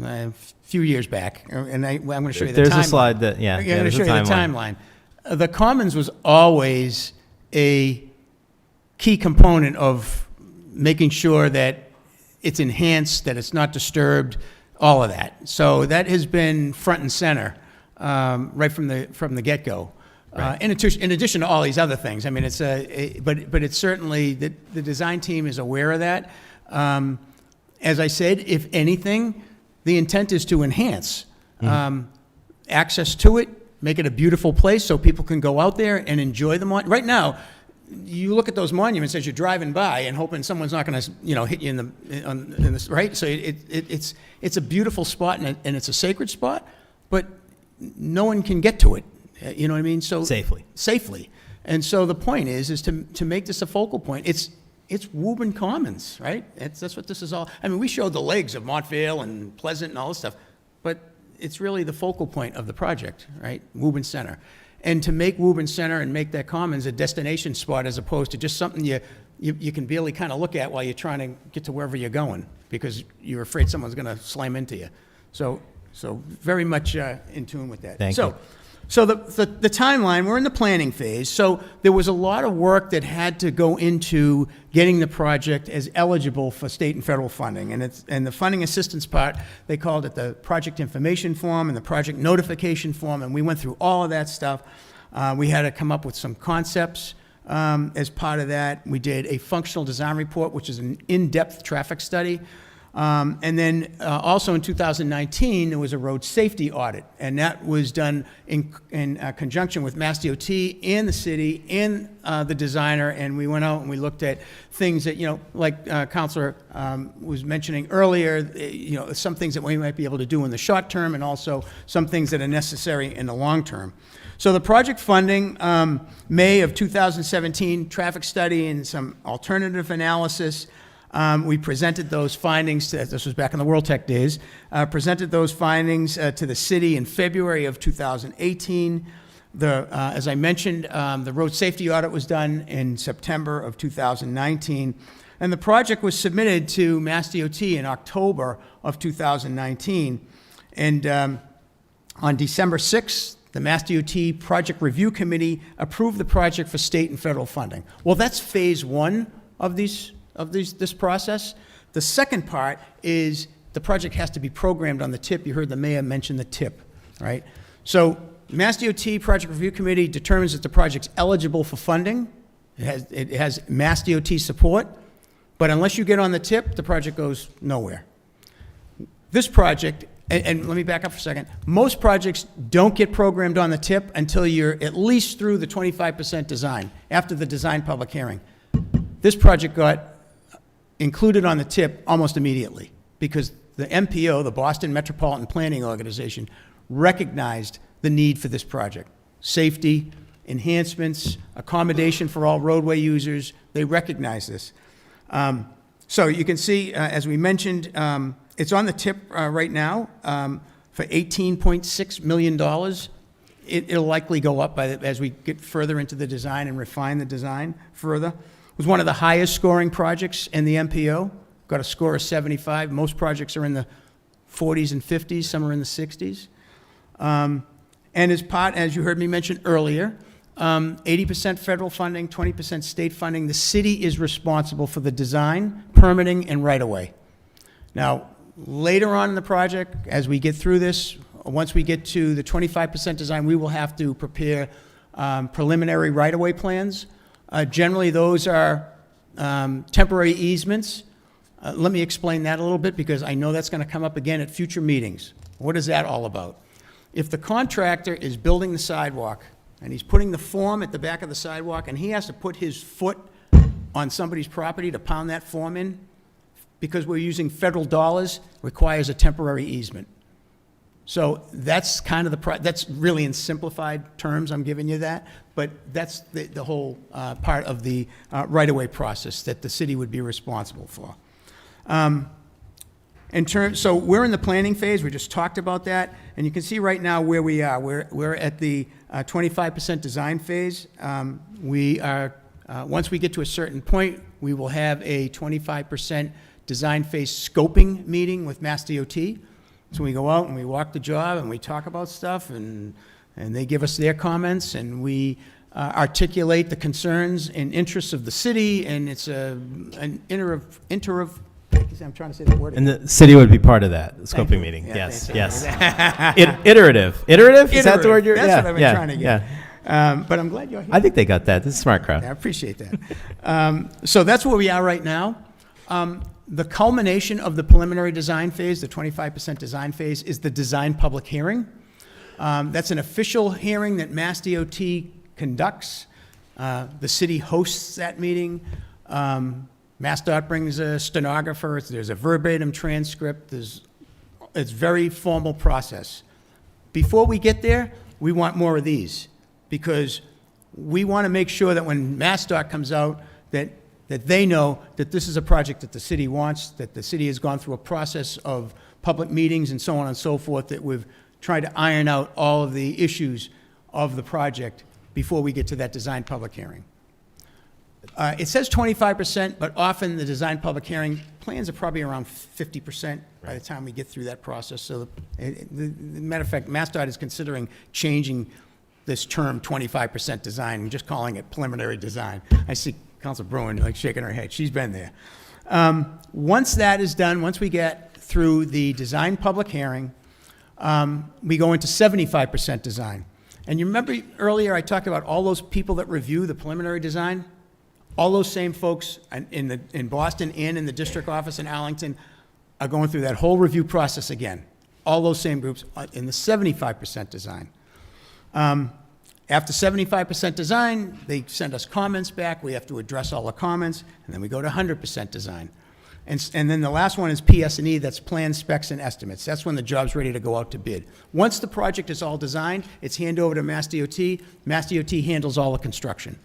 Speaker 2: a few years back, and I'm going to show you the timeline.
Speaker 3: There's a slide that, yeah.
Speaker 2: I'm going to
Speaker 3: there's
Speaker 2: show
Speaker 3: a
Speaker 2: you the timeline. The Commons was always a key component of making sure that it's enhanced, that it's not disturbed, all of that. So that has been front and center right from the get-go.
Speaker 3: Right.
Speaker 2: In addition to all these other things, I mean, it's but it's certainly the design team is aware of that. As I said, if anything, the intent is to enhance access to it, make it a beautiful place so people can go out there and enjoy the monument. Right now, you look at those monuments as you're driving by and hoping someone's not going to, hit you in the right. So it's a beautiful spot and it's a sacred spot, but no one can get to it. You know what I mean? So safely. And so the point is to make this a focal point. It's Woburn Commons, right? That's what this is all. I mean, we showed the legs of Montvale and Pleasant and all this stuff, but it's really the focal point of the project, right? Woburn Center. And to make Woburn Center and make that Commons a destination spot as opposed to just something you can barely kind of look at while you're trying to get to wherever you're going because you're afraid someone's going to slam into you. So very much in tune with that.
Speaker 3: Thank you.
Speaker 2: So the timeline, we're in the planning phase. So there was a lot of work that had to go into getting the project as eligible for state and federal funding. And the funding assistance part, they called it the project information form and the project notification form. And we went through all of that stuff. We had to come up with some concepts as part of that. We did a functional design report, which is an in-depth traffic study. And then also in 2019, there was a road safety audit, and that was done in conjunction with Mass DOT and the city and the designer, and we went out and we looked at things that, like Councilor was mentioning earlier, some things that we might be able to do in the short term and also some things that are necessary in the long term. So the project funding, May of 2017, traffic study and some alternative analysis. We presented those findings, this was back in the World Tech days, presented those findings to the city in February of 2018. As I mentioned, the road safety audit was done in September of 2019. And the project was submitted to Mass DOT in October of 2019. And on December 6th, the Mass DOT Project Review Committee approved the project for state and federal funding. Well, that's phase one of this process. The second part is the project has to be programmed on the TIP. You heard the mayor mention the TIP, right? So Mass DOT Project Review Committee determines that the project's eligible for funding. It has Mass DOT support, but unless you get on the TIP, the project goes nowhere. This project, and let me back up for a second, most projects don't get programmed on the TIP until you're at least through the 25% design, after the design public hearing. This project got included on the TIP almost immediately because the MPO, the Boston Metropolitan Planning Organization, recognized the need for this project. Safety, enhancements, accommodation for all roadway users. They recognize this. So you can see, as we mentioned, it's on the tip right now for $18.6 million. It'll likely go up as we get further into the design and refine the design further. It was one of the highest scoring projects in the MPO, got a score of 75. Most projects are in the 40s and 50s, some are in the 60s. And as you heard me mention earlier, 80% federal funding, 20% state funding. The city is responsible for the design, permitting, and right-of-way. Now, later on in the project, as we get through this, once we get to the 25% design, we will have to prepare preliminary right-of-way plans. Generally, those are temporary easements. Let me explain that a little bit, because I know that's going to come up again at future meetings. What is that all about? If the contractor is building the sidewalk, and he's putting the form at the back of the sidewalk, and he has to put his foot on somebody's property to pound that form in, because we're using federal dollars, requires a temporary easement. So that's kind of that's really in simplified terms, I'm giving you that, but that's the whole part of the right-of-way process that the city would be responsible for. So we're in the planning phase. We just talked about that, and you can see right now where we are. We're at the 25% design phase. We are once we get to a certain point, we will have a 25% design phase scoping meeting with Mass DOT. So we go out and we walk the job and we talk about stuff, and they give us their comments, and we articulate the concerns and interests of the city, and it's an I'm trying to say the word.
Speaker 3: And the city would be part of that scoping meeting.
Speaker 2: Yeah,
Speaker 3: Yes,
Speaker 2: thank
Speaker 3: yes. Iterative. Iterative? Is that the word you're?
Speaker 2: That's
Speaker 3: yeah,
Speaker 2: what I've been
Speaker 3: yeah,
Speaker 2: trying to get.
Speaker 3: Yeah.
Speaker 2: But I'm glad you're here.
Speaker 3: I think they got that. This is a smart crowd.
Speaker 2: I appreciate that. So that's where we are right now. The culmination of the preliminary design phase, the 25% design phase, is the design public hearing. That's an official hearing that Mass DOT conducts. The city hosts that meeting. MassDOT brings a stenographer. There's a verbatim transcript. It's a very formal process. Before we get there, we want more of these, because we want to make sure that when MassDOT comes out, that they know that this is a project that the city wants, that the city has gone through a process of public meetings and so on and so forth, that we've tried to iron out all of the issues of the project before we get to that design public hearing. It says 25%, but often the design public hearing plans are probably around 50% by the time we get through that process. So, matter of fact, MassDOT is considering changing this term 25% design and just calling it preliminary design. I see Council Bruin like shaking her head. She's been there. Once that is done, once we get through the design public hearing, we go into 75% design. And you remember earlier I talked about all those people that review the preliminary design? All those same folks in Boston and in the district office in Arlington are going through that whole review process again. All those same groups in the 75% design. After 75% design, they send us comments back. We have to address all the comments, and then we go to 100% design. And then the last one is PS&E, that's plans, specs, and estimates. That's when the job's ready to go out to bid. Once the project is all designed, it's handed over to Mass DOT. Mass DOT handles all the construction.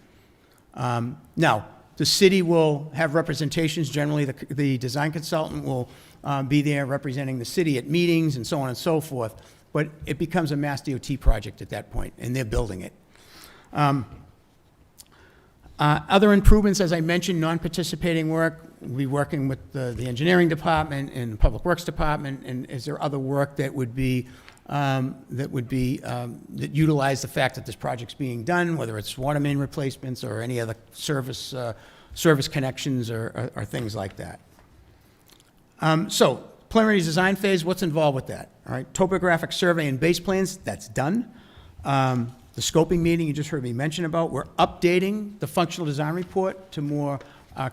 Speaker 2: Now, the city will have representations. Generally, the design consultant will be there representing the city at meetings and so on and so forth. But it becomes a Mass DOT project at that point, and they're building it. Other improvements, as I mentioned, non-participating work. We'll be working with the engineering department and the public works department. And is there other work that would be that utilize the fact that this project's being done, whether it's water main replacements or any other service connections or things like that. So preliminary design phase, what's involved with that? All right, topographic survey and base plans, that's done. The scoping meeting you just heard me mention about, we're updating the functional design report to more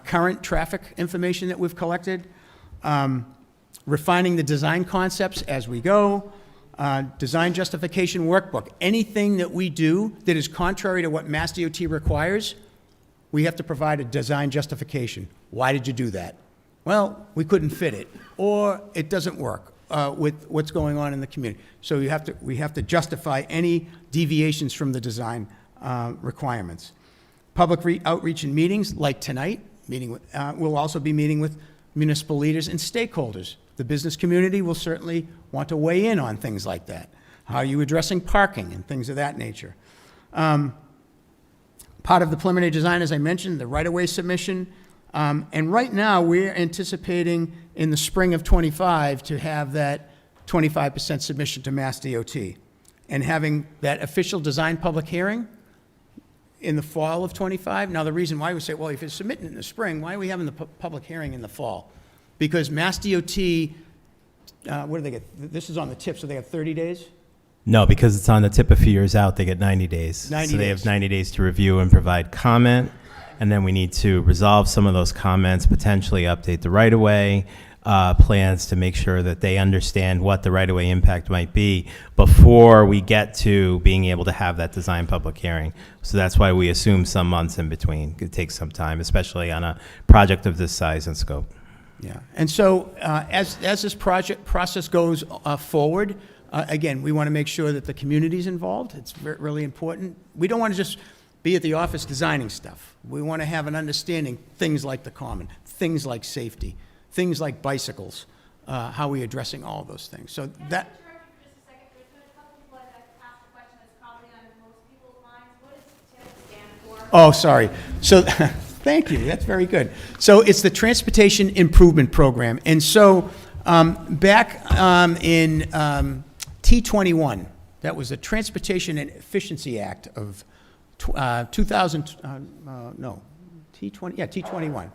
Speaker 2: current traffic information that we've collected. Refining the design concepts as we go. Design justification workbook. Anything that we do that is contrary to what Mass DOT requires, we have to provide a design justification. Why did you do that? Well, we couldn't fit it, or it doesn't work with what's going on in the community. So we have to justify any deviations from the design requirements. Public outreach and meetings, like tonight, we'll also be meeting with municipal leaders and stakeholders. The business community will certainly want to weigh in on things like that. How are you addressing parking and things of that nature? Part of the preliminary design, as I mentioned, the right-of-way submission. And right now, we're anticipating in the spring of '25 to have that 25% submission to Mass DOT. And having that official design public hearing in the fall of '25. Now, the reason why we say, well, if you're submitting it in the spring, why are we having the public hearing in the fall? Because Mass DOT, what do they get? This is on the tip, so they have 30 days?
Speaker 3: No, because it's on the tip a few years out, they get 90 days.
Speaker 2: 90
Speaker 3: so they
Speaker 2: days.
Speaker 3: have 90 days to review and provide comment, and then we need to resolve some of those comments, potentially update the right-of-way plans to make sure that they understand what the right-of-way impact might be before we get to being able to have that design public hearing. So that's why we assume some months in between. It takes some time, especially on a project of this size and scope.
Speaker 2: Yeah, and so as this project process goes forward, again, we want to make sure that the community's involved. It's really important. We don't want to just be at the office designing stuff. We want to have an understanding, things like the common, things like safety, things like bicycles, how are we addressing all of those things. So that.
Speaker 10: Just a second, there's been a couple people that have asked a question that's probably on most people's minds. What does TIP stand for?
Speaker 2: Oh, sorry. So, thank you. That's very good. So it's the Transportation Improvement Program. And so back in T21, that was the Transportation and Efficiency Act of 2000, no, T20, yeah, T21.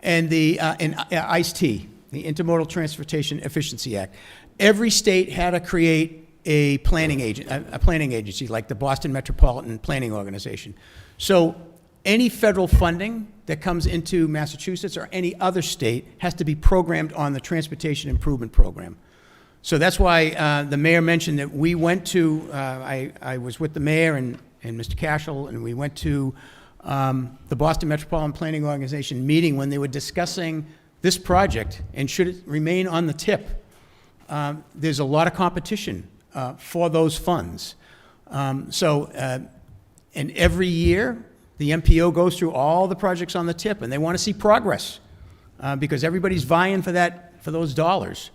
Speaker 2: And the ICE-T, the Intermodal Transportation Efficiency Act. Every state had to create a planning agency like the Boston Metropolitan Planning Organization. So any federal funding that comes into Massachusetts or any other state has to be programmed on the Transportation Improvement Program. So that's why the mayor mentioned that we went to, I was with the mayor and Mr. Cashel, and we went to the Boston Metropolitan Planning Organization meeting when they were discussing this project and should it remain on the tip. There's a lot of competition for those funds. And every year, the MPO goes through all the projects on the tip, and they want to see progress because everybody's vying for those dollars.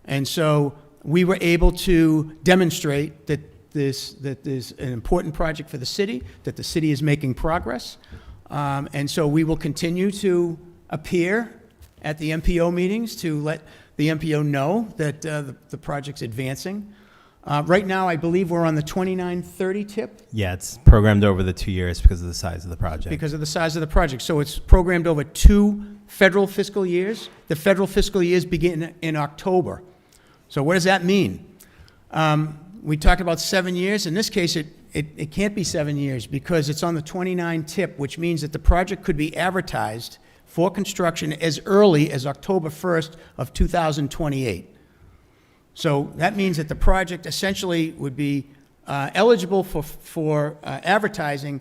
Speaker 2: And so we were able to demonstrate that there's an important project for the city, that the city is making progress. And so we will continue to appear at the MPO meetings to let the MPO know that the project's advancing. Right now, I believe we're on the 2930 tip.
Speaker 3: Yeah, it's programmed over the 2 years because of the size of the project.
Speaker 2: Because of the size of the project. So it's programmed over 2 federal fiscal years. The federal fiscal years begin in October. So what does that mean? We talked about 7 years. In this case, it can't be 7 years because it's on the 29 tip, which means that the project could be advertised for construction as early as October 1st of 2028. So that means that the project essentially would be eligible for advertising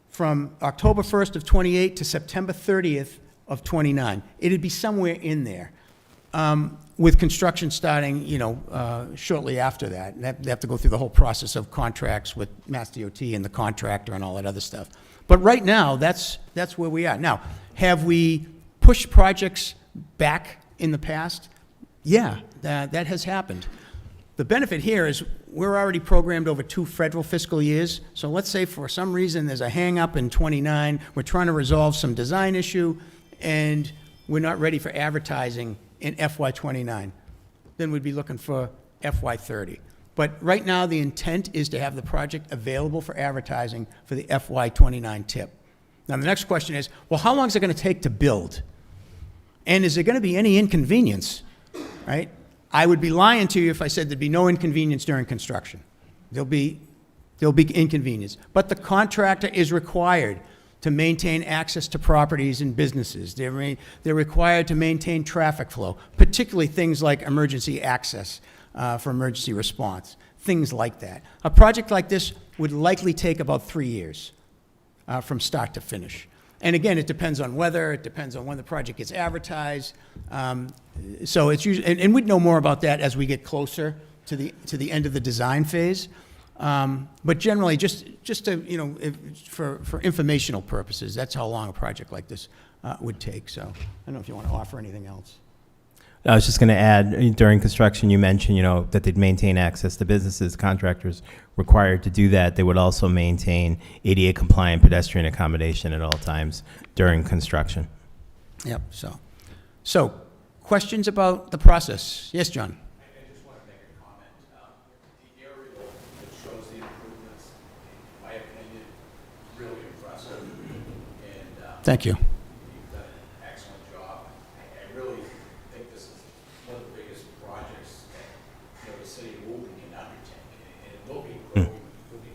Speaker 2: from October 1st of 28 to September 30th of 29. It'd be somewhere in there. With construction starting, shortly after that. And they have to go through the whole process of contracts with Mass DOT and the contractor and all that other stuff. But right now, that's where we are. Now, have we pushed projects back in the past? Yeah, that has happened. The benefit here is we're already programmed over 2 federal fiscal years. So let's say for some reason there's a hang-up in 29, we're trying to resolve some design issue, and we're not ready for advertising in FY29. Then we'd be looking for FY30. But right now, the intent is to have the project available for advertising for the FY29 tip. Now, the next question is, well, how long is it going to take to build? And is there going to be any inconvenience, right? I would be lying to you if I said there'd be no inconvenience during construction. There'll be inconvenience. But the contractor is required to maintain access to properties and businesses. They're required to maintain traffic flow, particularly things like emergency access for emergency response, things like that. A project like this would likely take about 3 years from start to finish. And again, it depends on weather, it depends on when the project gets advertised. So it's usually, and we'd know more about that as we get closer to the end of the design phase. But generally, just to, you know, for informational purposes, that's how long a project like this would take. So I don't know if you want to offer anything else.
Speaker 3: I was just going to add, during construction, you mentioned, you know, that they'd maintain access to businesses, contractors required to do that. They would also maintain ADA compliant pedestrian accommodation at all times during construction.
Speaker 2: Yep, so questions about the process? Yes, John?
Speaker 5: I just want to make a comment. The aerial that shows the improvements, in my opinion, really impressive. And
Speaker 2: Thank you.
Speaker 5: you've done an excellent job. I really think this is one of the biggest projects that, you know, the city of Woburn can undertake. And it will be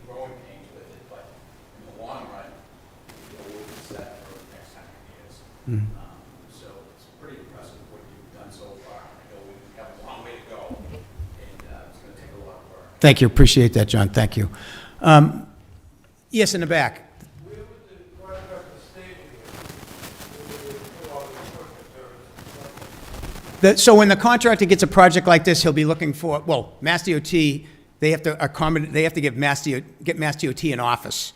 Speaker 5: growing pains with it, but in the long run, you know, we'll be set for the next 100 years. So it's pretty impressive what you've done so far. I know we have a long way to go, and it's going to take a lot of work.
Speaker 2: Thank you, appreciate that, John, thank you. Yes, in the back.
Speaker 9: Where would the contractor stay here?
Speaker 2: So when the contractor gets a project like this, he'll be looking for, well, Mass DOT, they have to accommodate, they have to get Mass DOT an office.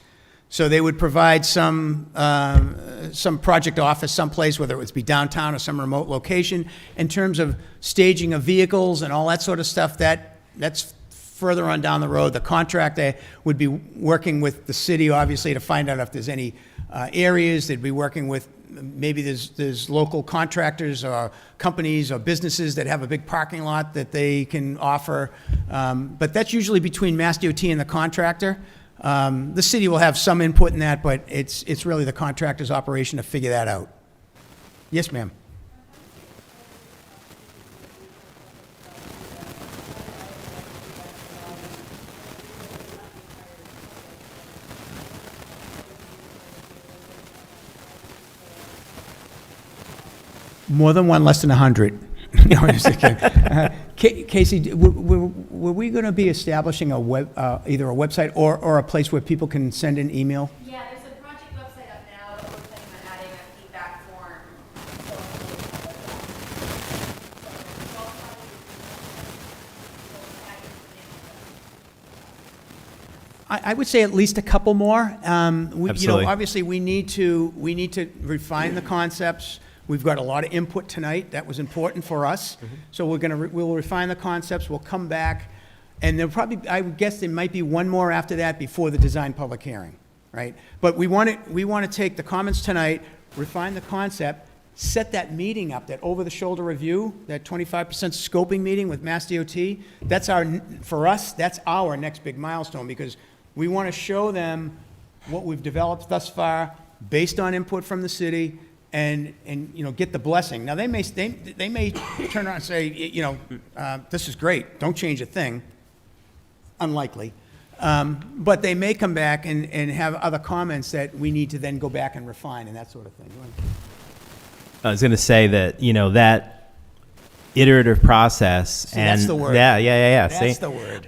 Speaker 2: So they would provide some project office someplace, whether it would be downtown or some remote location. In terms of staging of vehicles and all that sort of stuff, that's further on down the road. The contractor would be working with the city, obviously, to find out if there's any areas. They'd be working with, maybe there's local contractors or companies or businesses that have a big parking lot that they can offer. But that's usually between Mass DOT and the contractor. The city will have some input in that, but it's really the contractor's operation to figure that out. Yes, ma'am. More than one, less than 100. No, I'm just kidding. Casey, were we going to be establishing a web, either a website or a place where people can send an email?
Speaker 11: Yeah, there's a project website up now that we're planning on adding a feedback form.
Speaker 2: I would say at least a couple more. You know,
Speaker 3: Absolutely.
Speaker 2: obviously, we need to refine the concepts. We've got a lot of input tonight. That was important for us. So we'll refine the concepts. We'll come back, and there'll probably, I would guess there might be one more after that before the design public hearing, right? But we want to take the comments tonight, refine the concept, set that meeting up, that over-the-shoulder review, that 25% scoping meeting with Mass DOT. For us, that's our next big milestone, because we want to show them what we've developed thus far, based on input from the city, and you know, get the blessing. Now, they may turn around and say, you know, this is great, don't change a thing. Unlikely. But they may come back and have other comments that we need to then go back and refine and that sort of thing.
Speaker 3: I was going to say that, you know, that iterative process.
Speaker 2: See, that's the word.
Speaker 3: Yeah.
Speaker 2: That's
Speaker 3: See?
Speaker 2: the word.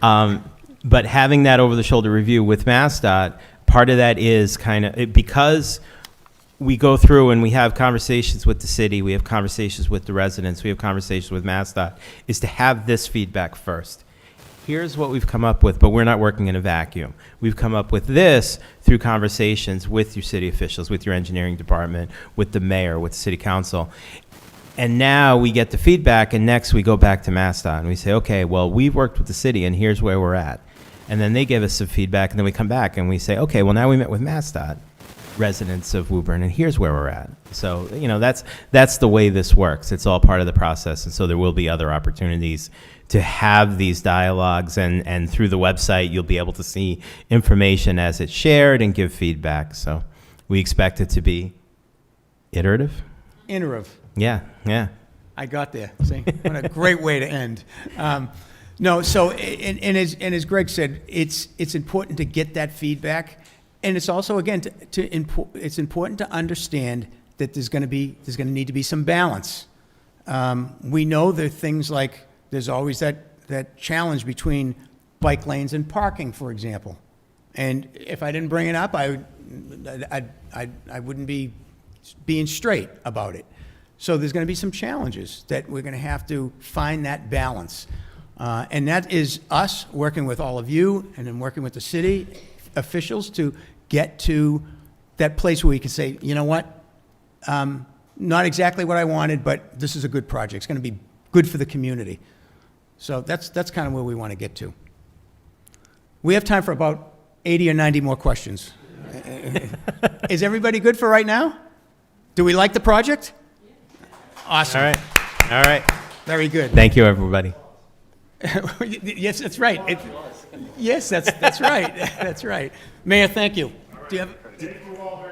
Speaker 3: But having that over-the-shoulder review with MassDOT, part of that is kind of, because we go through and we have conversations with the city, we have conversations with the residents, we have conversations with MassDOT, is to have this feedback first. Here's what we've come up with, but we're not working in a vacuum. We've come up with this through conversations with your city officials, with your engineering department, with the mayor, with the city council. And now we get the feedback, and next we go back to MassDOT and we say, okay, well, we've worked with the city and here's where we're at. And then they give us some feedback, and then we come back and we say, okay, well, now we met with MassDOT, residents of Woburn, and here's where we're at. So, you know, that's the way this works. It's all part of the process, and so there will be other opportunities to have these dialogues, and through the website, you'll be able to see information as it's shared and give feedback. So we expect it to be iterative.
Speaker 2: Iterative.
Speaker 3: Yeah.
Speaker 2: I got there. See, what a great way to end. No, so and as Greg said, it's important to get that feedback, and it's also, again, it's important to understand that there's going to need to be some balance. We know there are things like there's always that challenge between bike lanes and parking, for example. And if I didn't bring it up, I wouldn't be being straight about it. So there's going to be some challenges that we're going to have to find that balance. And that is us working with all of you and then working with the city officials to get to that place where we can say, you know what? Not exactly what I wanted, but this is a good project. It's going to be good for the community. So that's kind of where we want to get to. We have time for about 80 or 90 more questions. Is everybody good for right now? Do we like the project? Awesome.
Speaker 3: All right. All right.
Speaker 2: Very good.
Speaker 3: Thank you, everybody.
Speaker 2: Yes, that's right. Yes, that's right. That's right. Mayor, thank you. Do you have?
Speaker 1: Thank you all very